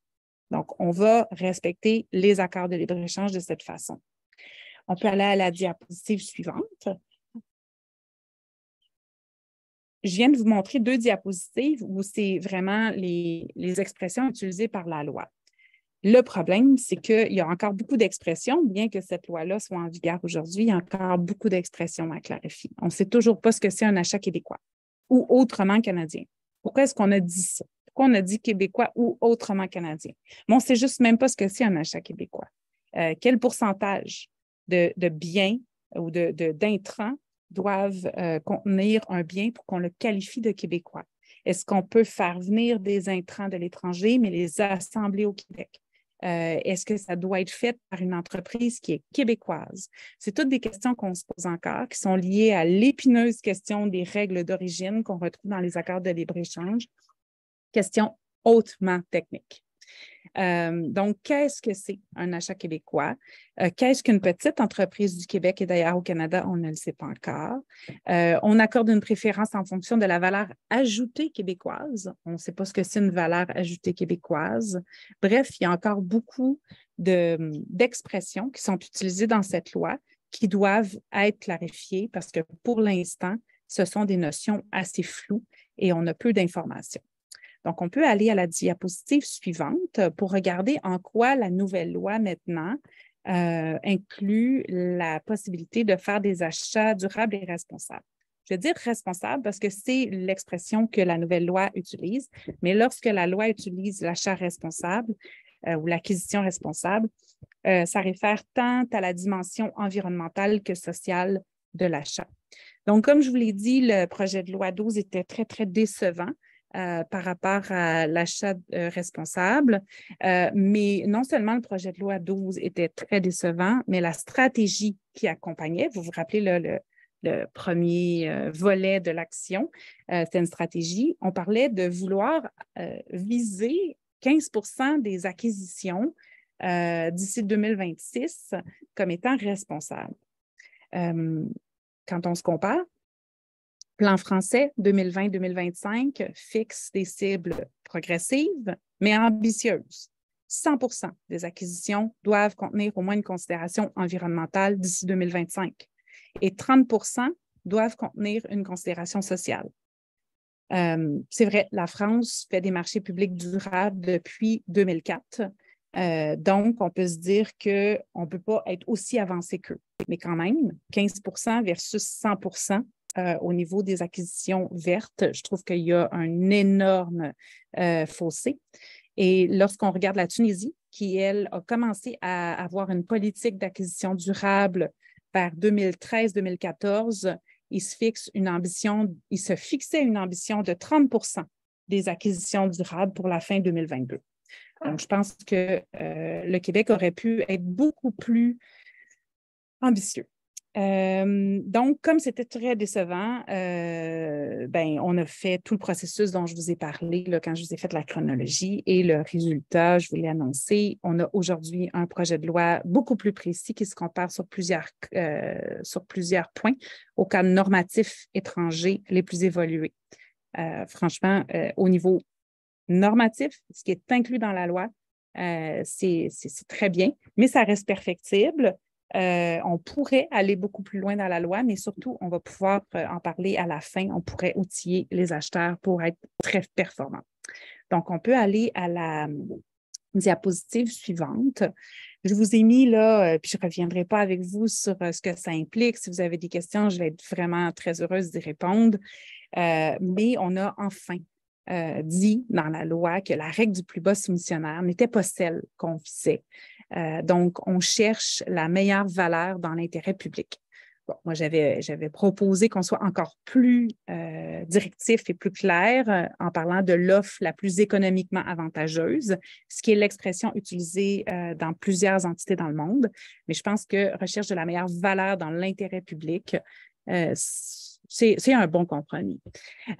Donc, on va respecter les accords de libre-échange de cette façon. On peut aller à la diapositive suivante. Je viens de vous montrer 2 diapositives où c'est vraiment les expressions utilisées par la loi. Le problème, c'est qu'il y a encore beaucoup d'expressions, bien que cette loi-là soit en vigueur aujourd'hui, il y a encore beaucoup d'expressions à clarifier. On ne sait toujours pas ce que c'est un achat québécois ou autrement canadien. Pourquoi est-ce qu'on a dit ça? Pourquoi on a dit québécois ou autrement canadien? Mais on ne sait juste même pas ce que c'est un achat québécois. Quel pourcentage de biens ou d'intrants doivent contenir un bien pour qu'on le qualifie de québécois? Est-ce qu'on peut faire venir des intrants de l'étranger, mais les assembler au Québec? Est-ce que ça doit être fait par une entreprise qui est québécoise? C'est toutes des questions qu'on se pose encore, qui sont liées à l'épineuse question des règles d'origine qu'on retrouve dans les accords de libre-échange. Question hautement technique. Donc, qu'est-ce que c'est un achat québécois? Qu'est-ce qu'une petite entreprise du Québec et d'ailleurs au Canada, on ne le sait pas encore. On accorde une préférence en fonction de la valeur ajoutée québécoise. On ne sait pas ce que c'est une valeur ajoutée québécoise. Bref, il y a encore beaucoup d'expressions qui sont utilisées dans cette loi qui doivent être clarifiées parce que pour l'instant, ce sont des notions assez floues et on a peu d'informations. Donc, on peut aller à la diapositive suivante pour regarder en quoi la nouvelle loi maintenant inclut la possibilité de faire des achats durables et responsables. Je veux dire responsables parce que c'est l'expression que la nouvelle loi utilise, mais lorsque la loi utilise l'achat responsable ou l'acquisition responsable, ça réfère tant à la dimension environnementale que sociale de l'achat. Donc, comme je vous l'ai dit, le projet de loi 12 était très, très décevant. Par rapport à l'achat responsable. Mais non seulement le projet de loi 12 était très décevant, mais la stratégie qui accompagnait, vous vous rappelez le premier volet de l'action, c'était une stratégie. On parlait de vouloir viser 15% des acquisitions d'ici 2026 comme étant responsables. Quand on se compare, Plan français 2020-2025 fixe des cibles progressives, mais ambitieuses. 100% des acquisitions doivent contenir au moins une considération environnementale d'ici 2025 et 30% doivent contenir une considération sociale. C'est vrai, la France fait des marchés publics durables depuis 2004. Donc, on peut se dire qu'on ne peut pas être aussi avancé qu'eux. Mais quand même, 15% versus 100%. Au niveau des acquisitions vertes, je trouve qu'il y a un énorme fossé. Et lorsqu'on regarde la Tunisie, qui, elle, a commencé à avoir une politique d'acquisition durable vers 2013-2014, il se fixait une ambition de 30% des acquisitions durables pour la fin 2022. Donc, je pense que le Québec aurait pu être beaucoup plus ambitieux. Donc, comme c'était très décevant, on a fait tout le processus dont je vous ai parlé là, quand je vous ai fait la chronologie et le résultat, je vous l'ai annoncé. On a aujourd'hui un projet de loi beaucoup plus précis qui se compare sur plusieurs points aux cadres normatifs étrangers les plus évolués. Franchement, au niveau normatif, ce qui est inclus dans la loi, c'est très bien, mais ça reste perfectible. On pourrait aller beaucoup plus loin dans la loi, mais surtout, on va pouvoir en parler à la fin. On pourrait outiller les acheteurs pour être très performants. Donc, on peut aller à la diapositive suivante. Je vous ai mis là, puis je ne reviendrai pas avec vous sur ce que ça implique. Si vous avez des questions, je vais être vraiment très heureuse d'y répondre. Mais on a enfin dit dans la loi que la règle du plus bas soumissionnaire n'était pas celle qu'on visait. Donc, on cherche la meilleure valeur dans l'intérêt public. Bon, moi, j'avais proposé qu'on soit encore plus directif et plus clair en parlant de l'offre la plus économiquement avantageuse, ce qui est l'expression utilisée dans plusieurs entités dans le monde. Mais je pense que recherche de la meilleure valeur dans l'intérêt public, c'est un bon compromis.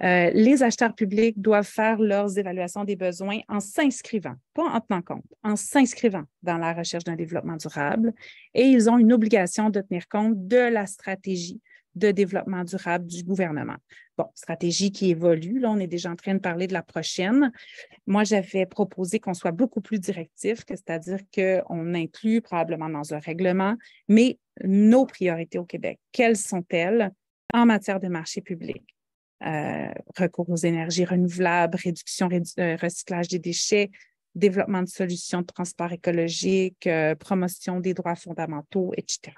Les acheteurs publics doivent faire leurs évaluations des besoins en s'inscrivant, pas en tenant compte, en s'inscrivant dans la recherche d'un développement durable et ils ont une obligation de tenir compte de la stratégie de développement durable du gouvernement. Bon, stratégie qui évolue, là, on est déjà en train de parler de la prochaine. Moi, j'avais proposé qu'on soit beaucoup plus directif, c'est-à-dire qu'on inclut probablement dans un règlement, mais nos priorités au Québec, quelles sont-elles en matière de marché public? Recours aux énergies renouvelables, réduction, recyclage des déchets, développement de solutions de transport écologique, promotion des droits fondamentaux, etc.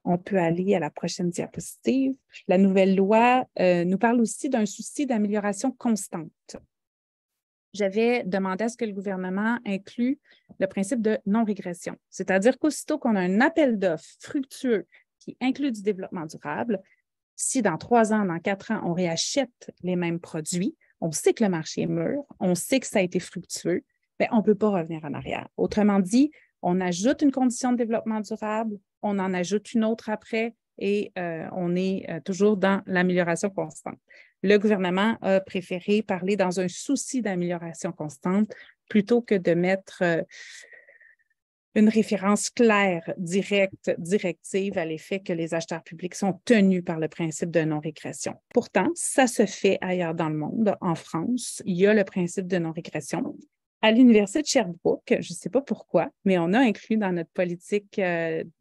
On peut aller à la prochaine diapositive. La nouvelle loi nous parle aussi d'un souci d'amélioration constante. J'avais demandé à ce que le gouvernement inclue le principe de non-régression, c'est-à-dire qu'aussitôt qu'on a un appel d'offres fructueux qui inclut du développement durable, si dans 3 ans, dans 4 ans, on réachète les mêmes produits, on sait que le marché est mûr, on sait que ça a été fructueux, bien, on ne peut pas revenir en arrière. Autrement dit, on ajoute une condition de développement durable, on en ajoute une autre après et on est toujours dans l'amélioration constante. Le gouvernement a préféré parler dans un souci d'amélioration constante plutôt que de mettre une référence claire, directe, directive à l'effet que les acheteurs publics sont tenus par le principe de non-régression. Pourtant, ça se fait ailleurs dans le monde. En France, il y a le principe de non-régression. À l'Université de Sherbrooke, je ne sais pas pourquoi, mais on a inclus dans notre politique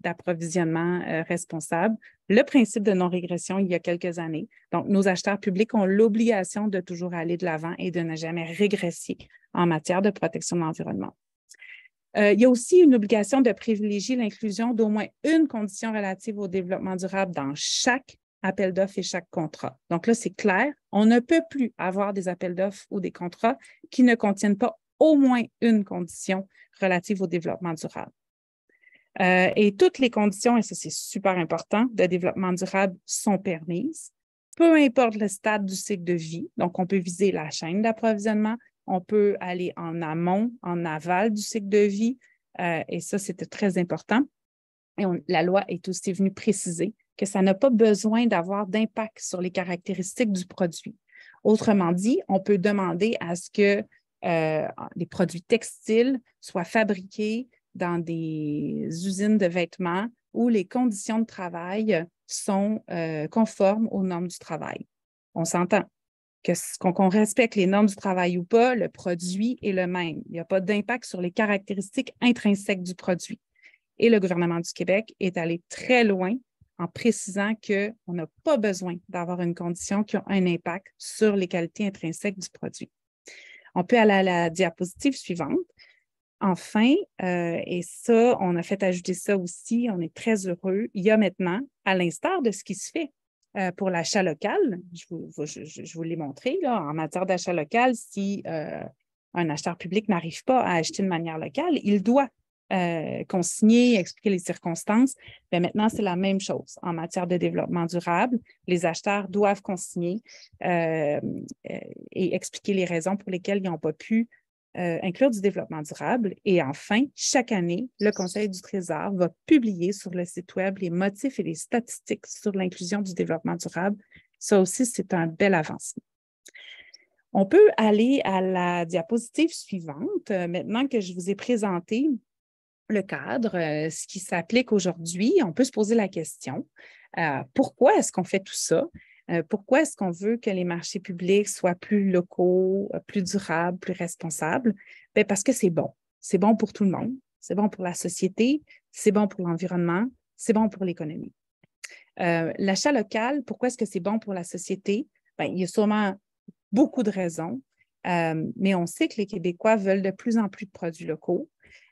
d'approvisionnement responsable le principe de non-régression il y a quelques années. Donc, nos acheteurs publics ont l'obligation de toujours aller de l'avant et de ne jamais régresser en matière de protection de l'environnement. Il y a aussi une obligation de privilégier l'inclusion d'au moins une condition relative au développement durable dans chaque appel d'offres et chaque contrat. Donc là, c'est clair, on ne peut plus avoir des appels d'offres ou des contrats qui ne contiennent pas au moins une condition relative au développement durable. Et toutes les conditions, et ça c'est super important, de développement durable sont permises, peu importe le stade du cycle de vie. Donc, on peut viser la chaîne d'approvisionnement, on peut aller en amont, en aval du cycle de vie, et ça, c'était très important. Et la loi est aussi venue préciser que ça n'a pas besoin d'avoir d'impact sur les caractéristiques du produit. Autrement dit, on peut demander à ce que les produits textiles soient fabriqués dans des usines de vêtements où les conditions de travail sont conformes aux normes du travail. On s'entend qu'on respecte les normes du travail ou pas, le produit est le même. Il n'y a pas d'impact sur les caractéristiques intrinsèques du produit. Et le gouvernement du Québec est allé très loin en précisant qu'on n'a pas besoin d'avoir une condition qui a un impact sur les qualités intrinsèques du produit. On peut aller à la diapositive suivante. Enfin, et ça, on a fait ajouter ça aussi, on est très heureux. Il y a maintenant, à l'instar de ce qui se fait pour l'achat local, je vous l'ai montré, là, en matière d'achat local, si un acheteur public n'arrive pas à acheter de manière locale, il doit consigner, expliquer les circonstances. Bien, maintenant, c'est la même chose. En matière de développement durable, les acheteurs doivent consigner et expliquer les raisons pour lesquelles ils n'ont pas pu inclure du développement durable. Et enfin, chaque année, le Conseil du Trésor va publier sur le site Web les motifs et les statistiques sur l'inclusion du développement durable. Ça aussi, c'est un bel avancement. On peut aller à la diapositive suivante. Maintenant que je vous ai présenté le cadre, ce qui s'applique aujourd'hui, on peut se poser la question, pourquoi est-ce qu'on fait tout ça? Pourquoi est-ce qu'on veut que les marchés publics soient plus locaux, plus durables, plus responsables? Bien, parce que c'est bon. C'est bon pour tout le monde. C'est bon pour la société. C'est bon pour l'environnement. C'est bon pour l'économie. L'achat local, pourquoi est-ce que c'est bon pour la société? Bien, il y a sûrement beaucoup de raisons, mais on sait que les Québécois veulent de plus en plus de produits locaux.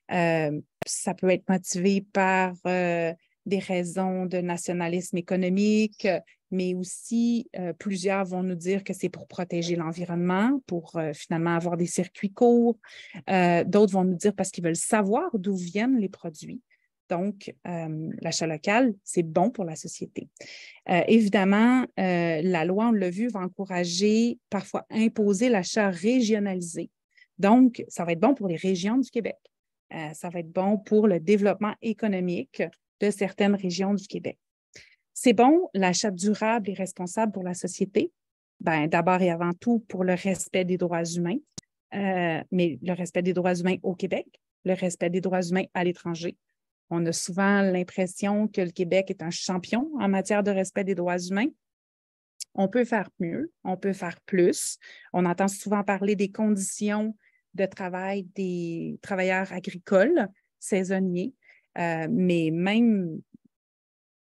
Ça peut être motivé par des raisons de nationalisme économique, mais aussi plusieurs vont nous dire que c'est pour protéger l'environnement, pour finalement avoir des circuits courts. D'autres vont nous dire parce qu'ils veulent savoir d'où viennent les produits. Donc, l'achat local, c'est bon pour la société. Évidemment, la loi, on l'a vu, va encourager, parfois imposer l'achat régionalisé. Donc, ça va être bon pour les régions du Québec. Ça va être bon pour le développement économique de certaines régions du Québec. C'est bon, l'achat durable et responsable pour la société. Bien, d'abord et avant tout pour le respect des droits humains, mais le respect des droits humains au Québec, le respect des droits humains à l'étranger. On a souvent l'impression que le Québec est un champion en matière de respect des droits humains. On peut faire mieux, on peut faire plus. On entend souvent parler des conditions de travail des travailleurs agricoles saisonniers, mais même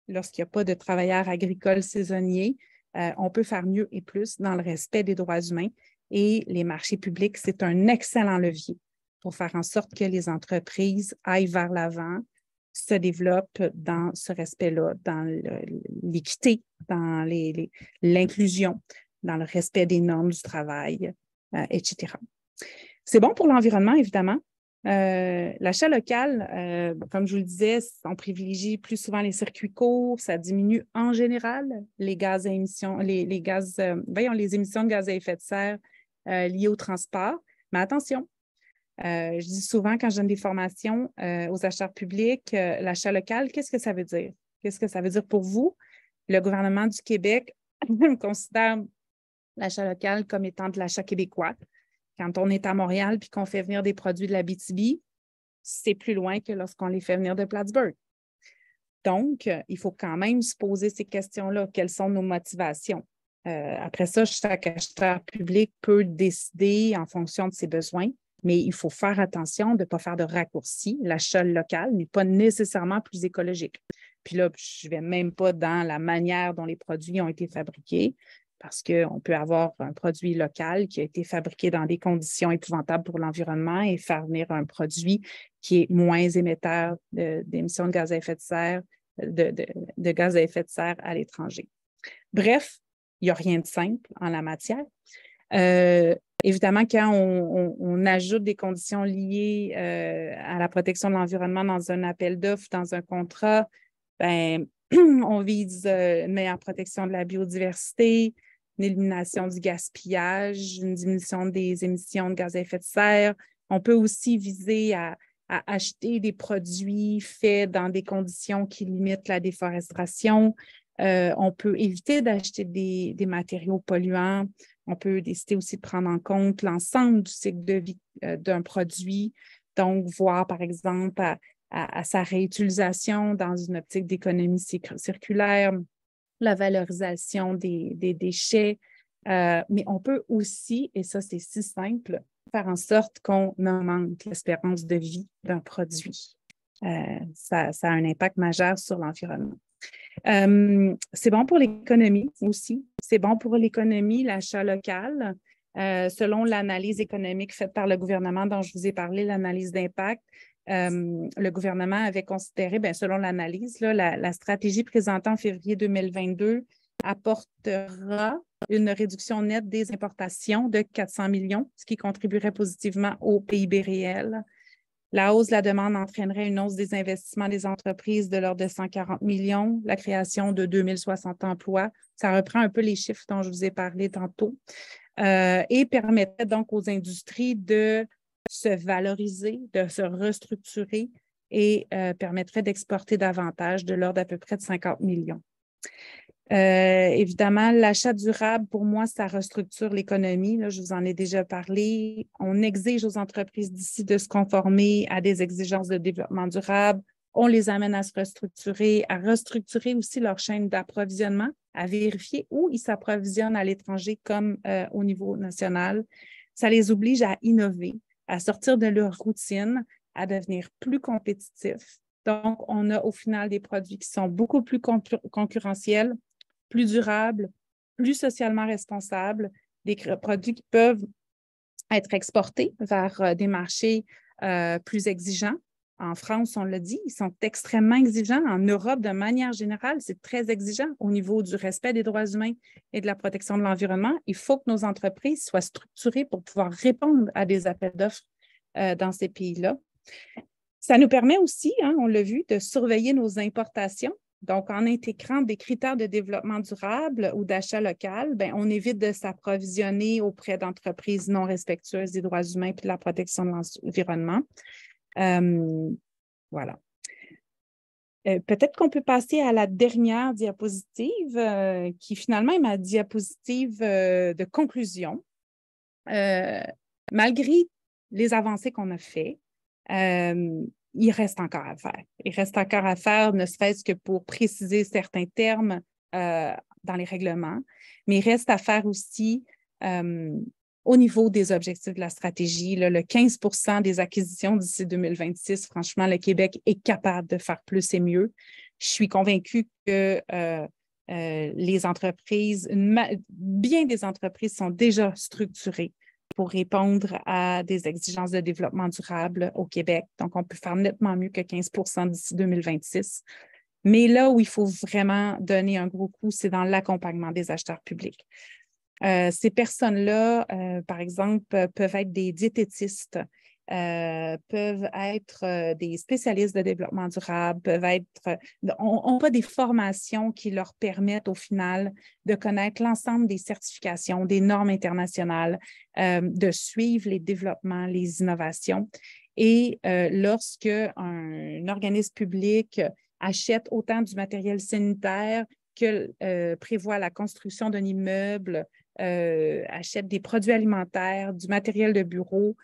lorsqu'il n'y a pas de travailleurs agricoles saisonniers, on peut faire mieux et plus dans le respect des droits humains. Et les marchés publics, c'est un excellent levier pour faire en sorte que les entreprises aillent vers l'avant, se développent dans ce respect-là, dans l'équité, dans l'inclusion, dans le respect des normes du travail, etc. C'est bon pour l'environnement, évidemment. L'achat local, comme je vous le disais, on privilégie plus souvent les circuits courts, ça diminue en général les gaz à émissions, les émissions de gaz à effet de serre liées au transport. Mais attention, je dis souvent quand je donne des formations aux acheteurs publics, l'achat local, qu'est-ce que ça veut dire? Qu'est-ce que ça veut dire pour vous? Le gouvernement du Québec considère l'achat local comme étant de l'achat québécois. Quand on est à Montréal puis qu'on fait venir des produits de l'Abitibi, c'est plus loin que lorsqu'on les fait venir de Plattsburgh. Donc, il faut quand même se poser ces questions-là. Quelles sont nos motivations? Après ça, chaque acheteur public peut décider en fonction de ses besoins, mais il faut faire attention de ne pas faire de raccourcis. L'achat local n'est pas nécessairement plus écologique. Puis là, je ne vais même pas dans la manière dont les produits ont été fabriqués, parce qu'on peut avoir un produit local qui a été fabriqué dans des conditions épouvantables pour l'environnement et faire venir un produit qui est moins émetteur d'émissions de gaz à effet de serre, de gaz à effet de serre à l'étranger. Bref, il n'y a rien de simple en la matière. Évidemment, quand on ajoute des conditions liées à la protection de l'environnement dans un appel d'offres, dans un contrat, ben, on vise une meilleure protection de la biodiversité, une élimination du gaspillage, une diminution des émissions de gaz à effet de serre. On peut aussi viser à acheter des produits faits dans des conditions qui limitent la déforestation. On peut éviter d'acheter des matériaux polluants. On peut décider aussi de prendre en compte l'ensemble du cycle de vie d'un produit. Donc, voir, par exemple, à sa réutilisation dans une optique d'économie circulaire, la valorisation des déchets. Mais on peut aussi, et ça, c'est si simple, faire en sorte qu'on augmente l'espérance de vie d'un produit. Ça a un impact majeur sur l'environnement. C'est bon pour l'économie aussi. C'est bon pour l'économie, l'achat local. Selon l'analyse économique faite par le gouvernement dont je vous ai parlé, l'analyse d'impact, le gouvernement avait considéré, selon l'analyse, la stratégie présentée en février 2022 apportera une réduction nette des importations de 400 millions, ce qui contribuerait positivement au PIB réel. La hausse de la demande entraînerait une hausse des investissements des entreprises de l'ordre de 140 millions, la création de 2060 emplois. Ça reprend un peu les chiffres dont je vous ai parlé tantôt et permettrait donc aux industries de se valoriser, de se restructurer et permettrait d'exporter davantage de l'ordre d'à peu près de 50 millions. Évidemment, l'achat durable, pour moi, ça restructure l'économie. Là, je vous en ai déjà parlé. On exige aux entreprises d'ici de se conformer à des exigences de développement durable. On les amène à se restructurer, à restructurer aussi leur chaîne d'approvisionnement, à vérifier où ils s'approvisionnent à l'étranger comme au niveau national. Ça les oblige à innover, à sortir de leur routine, à devenir plus compétitifs. Donc, on a au final des produits qui sont beaucoup plus concurrentiels, plus durables, plus socialement responsables, des produits qui peuvent être exportés vers des marchés plus exigeants. En France, on l'a dit, ils sont extrêmement exigeants. En Europe, de manière générale, c'est très exigeant au niveau du respect des droits humains et de la protection de l'environnement. Il faut que nos entreprises soient structurées pour pouvoir répondre à des appels d'offres dans ces pays-là. Ça nous permet aussi, on l'a vu, de surveiller nos importations. Donc, en intégrant des critères de développement durable ou d'achat local, on évite de s'approvisionner auprès d'entreprises non respectueuses des droits humains et de la protection de l'environnement. Voilà. Peut-être qu'on peut passer à la dernière diapositive, qui finalement est ma diapositive de conclusion. Malgré les avancées qu'on a faites, il reste encore à faire. Il reste encore à faire, ne serait-ce que pour préciser certains termes dans les règlements, mais il reste à faire aussi au niveau des objectifs de la stratégie. Là, le 15% des acquisitions d'ici 2026, franchement, le Québec est capable de faire plus et mieux. Je suis convaincue que les entreprises, bien des entreprises sont déjà structurées pour répondre à des exigences de développement durable au Québec. Donc, on peut faire nettement mieux que 15% d'ici 2026. Mais là où il faut vraiment donner un gros coup, c'est dans l'accompagnement des acheteurs publics. Ces personnes-là, par exemple, peuvent être des diététistes peuvent être des spécialistes de développement durable, ont pas des formations qui leur permettent au final de connaître l'ensemble des certifications, des normes internationales, de suivre les développements, les innovations. Et lorsque un organisme public achète autant du matériel sanitaire que prévoit la construction d'un immeuble, achète des produits alimentaires, du matériel de bureau,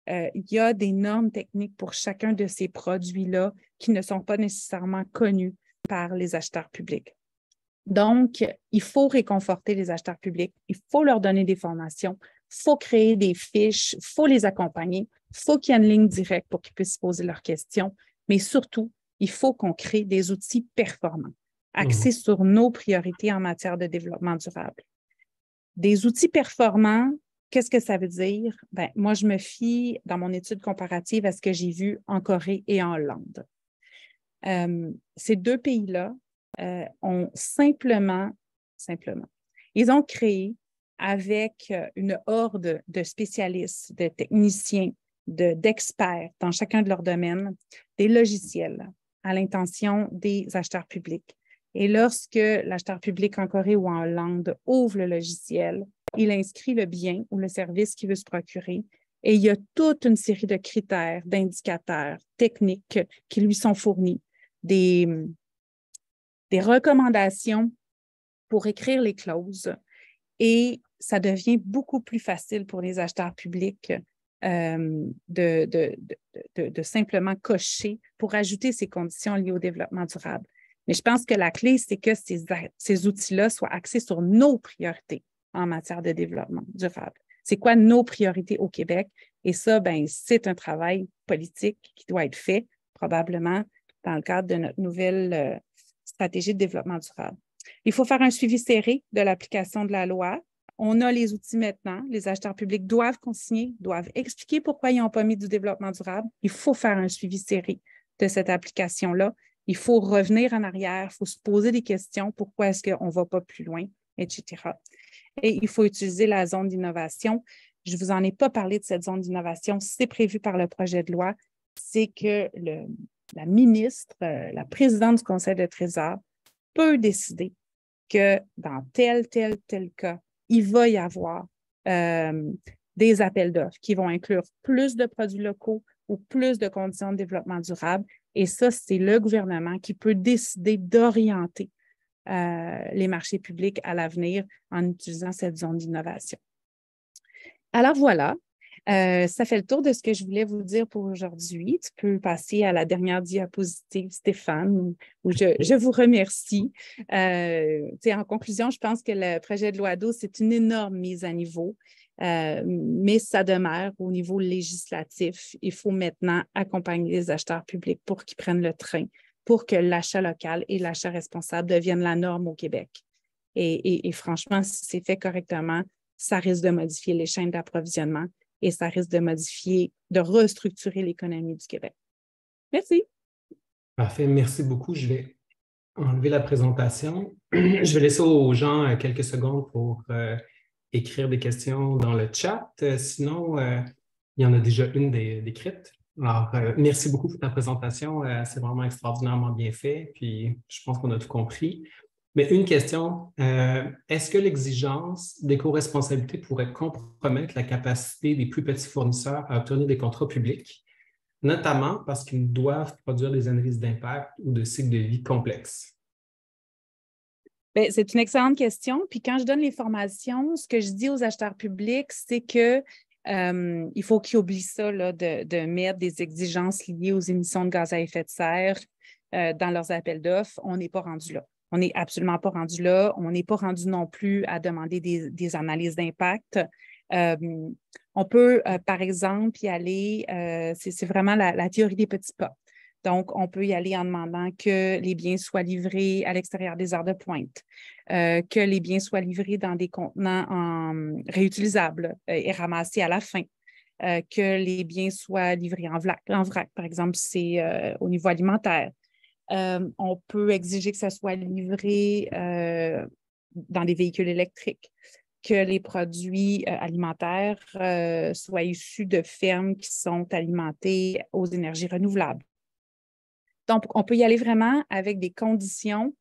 il y a des normes techniques pour chacun de ces produits-là qui ne sont pas nécessairement connus par les acheteurs publics. Donc, il faut réconforter les acheteurs publics, il faut leur donner des formations, il faut créer des fiches, il faut les accompagner, il faut qu'il y ait une ligne directe pour qu'ils puissent poser leurs questions, mais surtout, il faut qu'on crée des outils performants, axés sur nos priorités en matière de développement durable. Des outils performants, qu'est-ce que ça veut dire? Bien, moi, je me fie dans mon étude comparative à ce que j'ai vu en Corée et en Hollande. Ces deux pays-là ont simplement, ils ont créé avec une horde de spécialistes, de techniciens, d'experts dans chacun de leurs domaines, des logiciels à l'intention des acheteurs publics. Et lorsque l'acheteur public en Corée ou en Hollande ouvre le logiciel, il inscrit le bien ou le service qu'il veut se procurer et il y a toute une série de critères, d'indicateurs techniques qui lui sont fournis, des recommandations pour écrire les clauses et ça devient beaucoup plus facile pour les acheteurs publics de simplement cocher pour ajouter ces conditions liées au développement durable. Mais je pense que la clé, c'est que ces outils-là soient axés sur nos priorités en matière de développement durable. C'est quoi nos priorités au Québec? Et ça, ben, c'est un travail politique qui doit être fait, probablement dans le cadre de notre nouvelle stratégie de développement durable. Il faut faire un suivi serré de l'application de la loi. On a les outils maintenant. Les acheteurs publics doivent consigner, doivent expliquer pourquoi ils n'ont pas mis du développement durable. Il faut faire un suivi serré de cette application-là. Il faut revenir en arrière, il faut se poser des questions. Pourquoi est-ce qu'on ne va pas plus loin, etc. Et il faut utiliser la zone d'innovation. Je ne vous en ai pas parlé de cette zone d'innovation. C'est prévu par le projet de loi. C'est que la ministre, la présidente du Conseil de Trésor peut décider que dans tel cas, il va y avoir des appels d'offres qui vont inclure plus de produits locaux ou plus de conditions de développement durable. Et ça, c'est le gouvernement qui peut décider d'orienter les marchés publics à l'avenir en utilisant cette zone d'innovation. Alors voilà, ça fait le tour de ce que je voulais vous dire pour aujourd'hui. Tu peux passer à la dernière diapositive, Stéphane, où je vous remercie. En conclusion, je pense que le projet de loi 12, c'est une énorme mise à niveau, mais ça demeure au niveau législatif. Il faut maintenant accompagner les acheteurs publics pour qu'ils prennent le train, pour que l'achat local et l'achat responsable deviennent la norme au Québec. Et franchement, si c'est fait correctement, ça risque de modifier les chaînes d'approvisionnement et ça risque de restructurer l'économie du Québec. Merci. Parfait, merci beaucoup. Je vais enlever la présentation. Je vais laisser aux gens quelques secondes pour écrire des questions dans le chat. Sinon, il y en a déjà une d'écrite. Alors, merci beaucoup pour ta présentation. C'est vraiment extraordinairement bien fait. Puis, je pense qu'on a tout compris. Mais une question, est-ce que l'exigence d'éco-responsabilité pourrait compromettre la capacité des plus petits fournisseurs à obtenir des contrats publics, notamment parce qu'ils doivent produire des analyses d'impact ou de cycle de vie complexes? Bien, c'est une excellente question. Puis quand je donne les formations, ce que je dis aux acheteurs publics, c'est que il faut qu'ils oublient ça, là, de mettre des exigences liées aux émissions de gaz à effet de serre dans leurs appels d'offres. On n'est pas rendu là. On n'est absolument pas rendu là. On n'est pas rendu non plus à demander des analyses d'impact. On peut, par exemple, y aller, c'est vraiment la théorie des petits pas. Donc, on peut y aller en demandant que les biens soient livrés à l'extérieur des heures de pointe, que les biens soient livrés dans des contenants réutilisables et ramassés à la fin, que les biens soient livrés en vrac, par exemple, c'est au niveau alimentaire. On peut exiger que ça soit livré dans des véhicules électriques, que les produits alimentaires soient issus de fermes qui sont alimentées aux énergies renouvelables. Donc, on peut y aller vraiment avec des conditions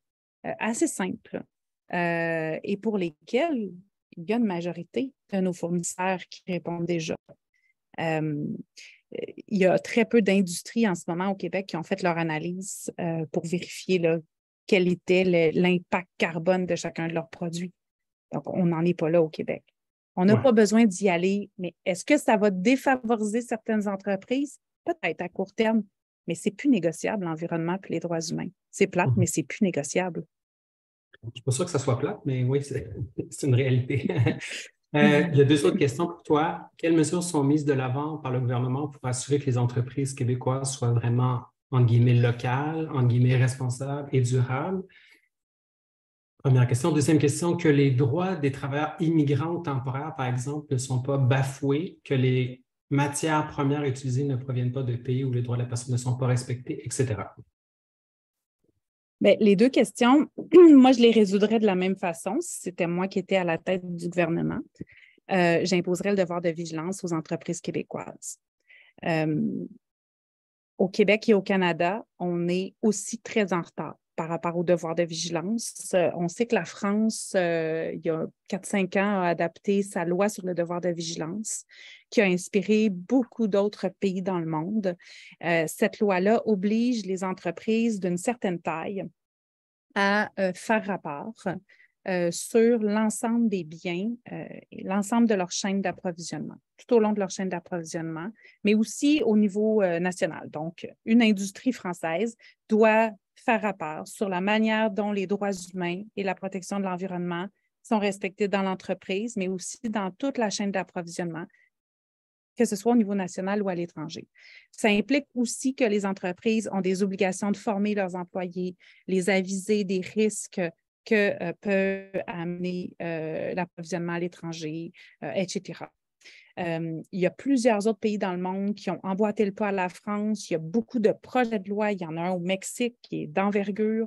assez simples et pour lesquelles il y a une majorité de nos fournisseurs qui répondent déjà. Il y a très peu d'industries en ce moment au Québec qui ont fait leur analyse pour vérifier là, quel était l'impact carbone de chacun de leurs produits. Donc, on n'en est pas là au Québec. On n'a pas besoin d'y aller, mais est-ce que ça va défavoriser certaines entreprises? Peut-être à court terme, mais ce n'est plus négociable, l'environnement et les droits humains. C'est plate, mais ce n'est plus négociable. Je ne suis pas sûr que ça soit plate, mais oui, c'est une réalité. Il y a deux autres questions pour toi. Quelles mesures sont mises de l'avant par le gouvernement pour assurer que les entreprises québécoises soient vraiment, entre guillemets, locales, entre guillemets, responsables et durables? Première question. Deuxième question, que les droits des travailleurs immigrants ou temporaires, par exemple, ne sont pas bafoués, que les matières premières utilisées ne proviennent pas de pays où les droits de la personne ne sont pas respectés, etc. Bien, les deux questions, moi, je les résoudrais de la même façon si c'était moi qui étais à la tête du gouvernement. J'imposerais le devoir de vigilance aux entreprises québécoises. Au Québec et au Canada, on est aussi très en retard par rapport au devoir de vigilance. On sait que la France, il y a 4-5 ans, a adapté sa loi sur le devoir de vigilance, qui a inspiré beaucoup d'autres pays dans le monde. Cette loi-là oblige les entreprises d'une certaine taille à faire rapport sur l'ensemble des biens et l'ensemble de leur chaîne d'approvisionnement, tout au long de leur chaîne d'approvisionnement, mais aussi au niveau national. Donc, une industrie française doit faire rapport sur la manière dont les droits humains et la protection de l'environnement sont respectés dans l'entreprise, mais aussi dans toute la chaîne d'approvisionnement, que ce soit au niveau national ou à l'étranger. Ça implique aussi que les entreprises ont des obligations de former leurs employés, les aviser des risques que peut amener l'approvisionnement à l'étranger, etc. Il y a plusieurs autres pays dans le monde qui ont emboîté le pas à la France. Il y a beaucoup de projets de loi. Il y en a un au Mexique qui est d'envergure.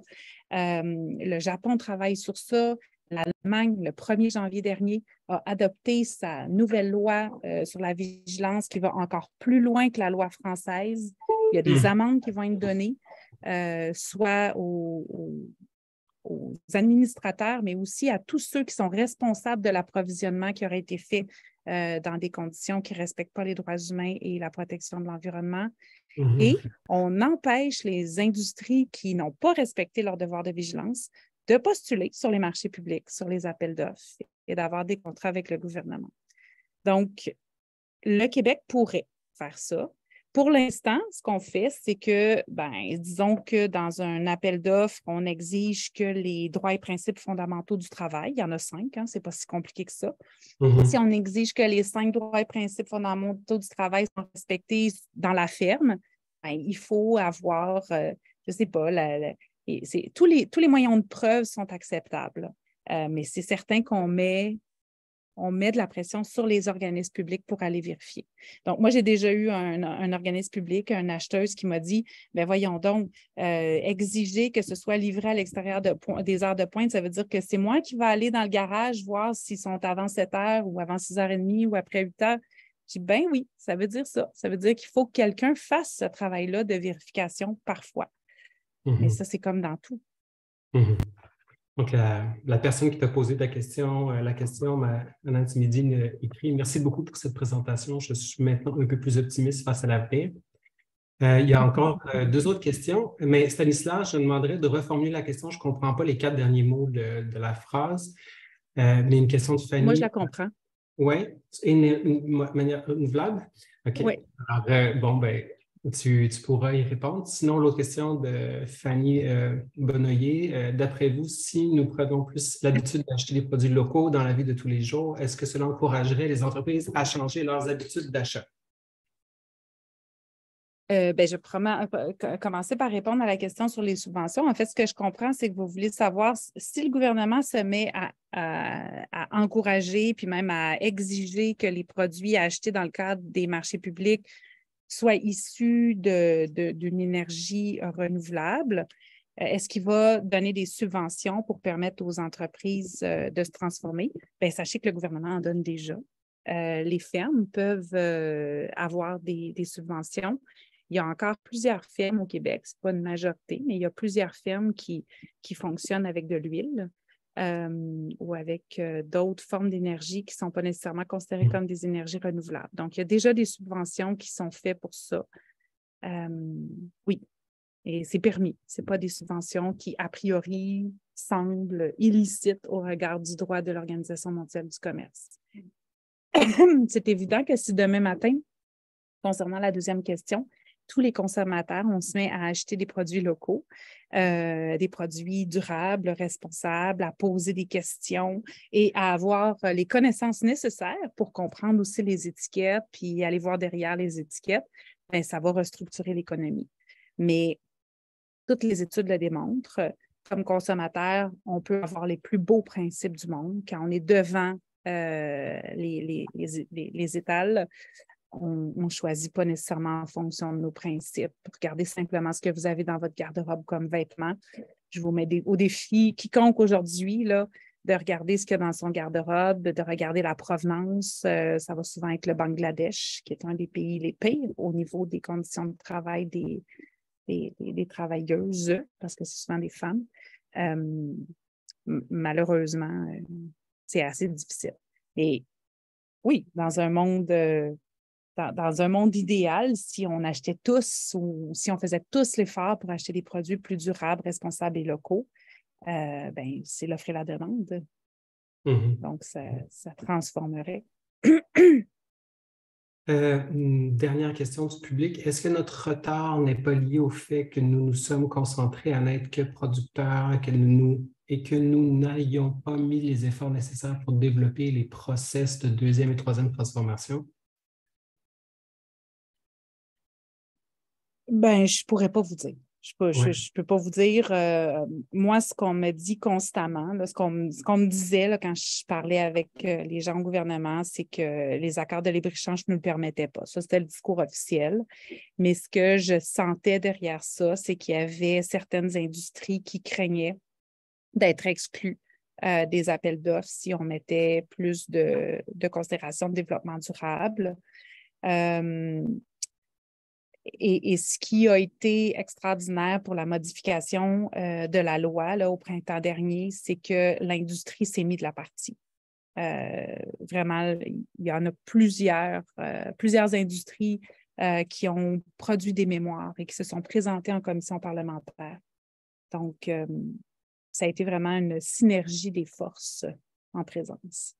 Le Japon travaille sur ça. L'Allemagne, le 1er janvier dernier, a adopté sa nouvelle loi sur la vigilance qui va encore plus loin que la loi française. Il y a des amendes qui vont être données, soit aux administrateurs, mais aussi à tous ceux qui sont responsables de l'approvisionnement qui aurait été fait dans des conditions qui ne respectent pas les droits humains et la protection de l'environnement. Et on empêche les industries qui n'ont pas respecté leur devoir de vigilance de postuler sur les marchés publics, sur les appels d'offres et d'avoir des contrats avec le gouvernement. Donc, le Québec pourrait faire ça. Pour l'instant, ce qu'on fait, c'est que, disons que dans un appel d'offres, on exige que les droits et principes fondamentaux du travail, il y en a 5, ce n'est pas si compliqué que ça. Si on exige que les 5 droits et principes fondamentaux du travail sont respectés dans la ferme, il faut avoir, je ne sais pas, tous les moyens de preuve sont acceptables. Mais c'est certain qu'on met de la pression sur les organismes publics pour aller vérifier. Donc, moi, j'ai déjà eu un organisme public, une acheteuse qui m'a dit, voyons donc, exiger que ce soit livré à l'extérieur des heures de pointe, ça veut dire que c'est moi qui vais aller dans le garage voir s'ils sont avant 7 heures ou avant 6h30 ou après 8 heures. Je dis, oui, ça veut dire ça. Ça veut dire qu'il faut que quelqu'un fasse ce travail-là de vérification parfois. Mais ça, c'est comme dans tout. Donc, la personne qui t'a posé la question, Mme Timidine, écrit « Merci beaucoup pour cette présentation. Je suis maintenant un peu plus optimiste face à l'avenir. » Il y a encore 2 autres questions, mais Stanislas, je demanderais de reformuler la question. Je ne comprends pas les 4 derniers mots de la phrase, mais une question de Fanny. Moi, je la comprends. Oui, une manière renouvelable? OK. Oui. Alors, tu pourras y répondre. Sinon, l'autre question de Fanny Bonnoyer, d'après vous, si nous prenons plus l'habitude d'acheter des produits locaux dans la vie de tous les jours, est-ce que cela encouragerait les entreprises à changer leurs habitudes d'achat? Je vais commencer par répondre à la question sur les subventions. En fait, ce que je comprends, c'est que vous voulez savoir si le gouvernement se met à encourager puis même à exiger que les produits achetés dans le cadre des marchés publics soient issus d'une énergie renouvelable. Est-ce qu'il va donner des subventions pour permettre aux entreprises de se transformer? Bien, sachez que le gouvernement en donne déjà. Les fermes peuvent avoir des subventions. Il y a encore plusieurs fermes au Québec, ce n'est pas une majorité, mais il y a plusieurs fermes qui fonctionnent avec de l'huile ou avec d'autres formes d'énergie qui ne sont pas nécessairement considérées comme des énergies renouvelables. Donc, il y a déjà des subventions qui sont faites pour ça. Oui, et c'est permis. Ce n'est pas des subventions qui, a priori, semblent illicites au regard du droit de l'Organisation mondiale du commerce. C'est évident que si demain matin, concernant la deuxième question, tous les consommateurs, on se met à acheter des produits locaux, des produits durables, responsables, à poser des questions et à avoir les connaissances nécessaires pour comprendre aussi les étiquettes puis aller voir derrière les étiquettes, bien, ça va restructurer l'économie. Mais toutes les études le démontrent. Comme consommateur, on peut avoir les plus beaux principes du monde. Quand on est devant les étals, on ne choisit pas nécessairement en fonction de nos principes. Regardez simplement ce que vous avez dans votre garde-robe comme vêtements. Je vous mets au défi, quiconque aujourd'hui, là, de regarder ce qu'il y a dans son garde-robe, de regarder la provenance. Ça va souvent être le Bangladesh, qui est un des pays les pires au niveau des conditions de travail des travailleuses, parce que c'est souvent des femmes. Malheureusement, c'est assez difficile. Et oui, dans un monde idéal, si on achetait tous ou si on faisait tous l'effort pour acheter des produits plus durables, responsables et locaux, ben, c'est l'offre et la demande. Donc, ça transformerait. Une dernière question du public. Est-ce que notre retard n'est pas lié au fait que nous nous sommes concentrés à n'être que producteurs et que nous n'ayons pas mis les efforts nécessaires pour développer les process de deuxième et troisième transformation? Ben, je ne pourrais pas vous dire. Je peux pas vous dire. Moi, ce qu'on me dit constamment, là, ce qu'on me disait là, quand je parlais avec les gens au gouvernement, c'est que les accords de libre-échange ne nous le permettaient pas. Ça, c'était le discours officiel. Mais ce que je sentais derrière ça, c'est qu'il y avait certaines industries qui craignaient d'être exclues des appels d'offres si on mettait plus de considération de développement durable. Et ce qui a été extraordinaire pour la modification de la loi là, au printemps dernier, c'est que l'industrie s'est mise de la partie. Vraiment, il y en a plusieurs industries qui ont produit des mémoires et qui se sont présentées en commission parlementaire. Donc, ça a été vraiment une synergie des forces en présence.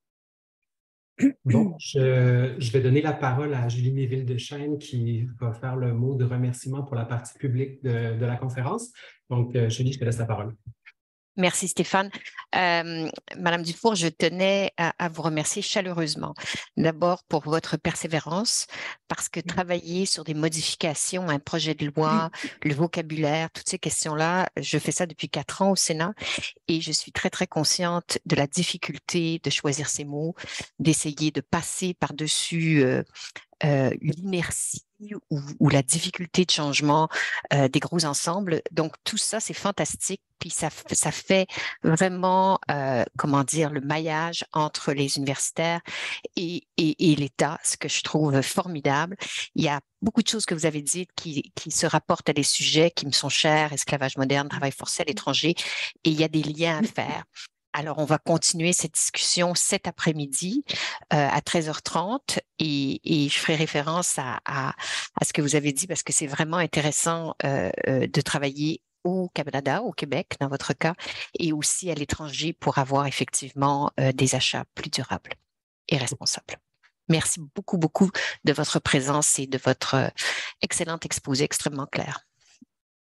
Bon, je vais donner la parole à Julie Méville-Deschênes qui va faire le mot de remerciement pour la partie publique de la conférence. Donc, Julie, je te laisse la parole. Merci Stéphane. Madame Dufour, je tenais à vous remercier chaleureusement. D'abord pour votre persévérance, parce que travailler sur des modifications, un projet de loi, le vocabulaire, toutes ces questions-là, je fais ça depuis 4 ans au Sénat et je suis très, très consciente de la difficulté de choisir ces mots, d'essayer de passer par-dessus l'inertie ou la difficulté de changement des gros ensembles. Donc, tout ça, c'est fantastique. Puis, ça fait vraiment, comment dire, le maillage entre les universitaires et l'État, ce que je trouve formidable. Il y a beaucoup de choses que vous avez dites qui se rapportent à des sujets qui me sont chers, esclavage moderne, travail forcé à l'étranger, et il y a des liens à faire. Alors, on va continuer cette discussion cet après-midi à 13h30 et je ferai référence à ce que vous avez dit parce que c'est vraiment intéressant de travailler au Canada, au Québec, dans votre cas, et aussi à l'étranger pour avoir effectivement des achats plus durables et responsables. Merci beaucoup, beaucoup de votre présence et de votre excellent exposé extrêmement clair.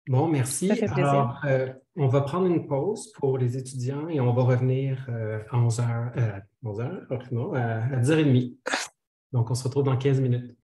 Bon, merci. Ça fait plaisir. Alors, on va prendre une pause pour les étudiants et on va revenir à 11h, non, à 10h30. Donc, on se retrouve dans 15 minutes.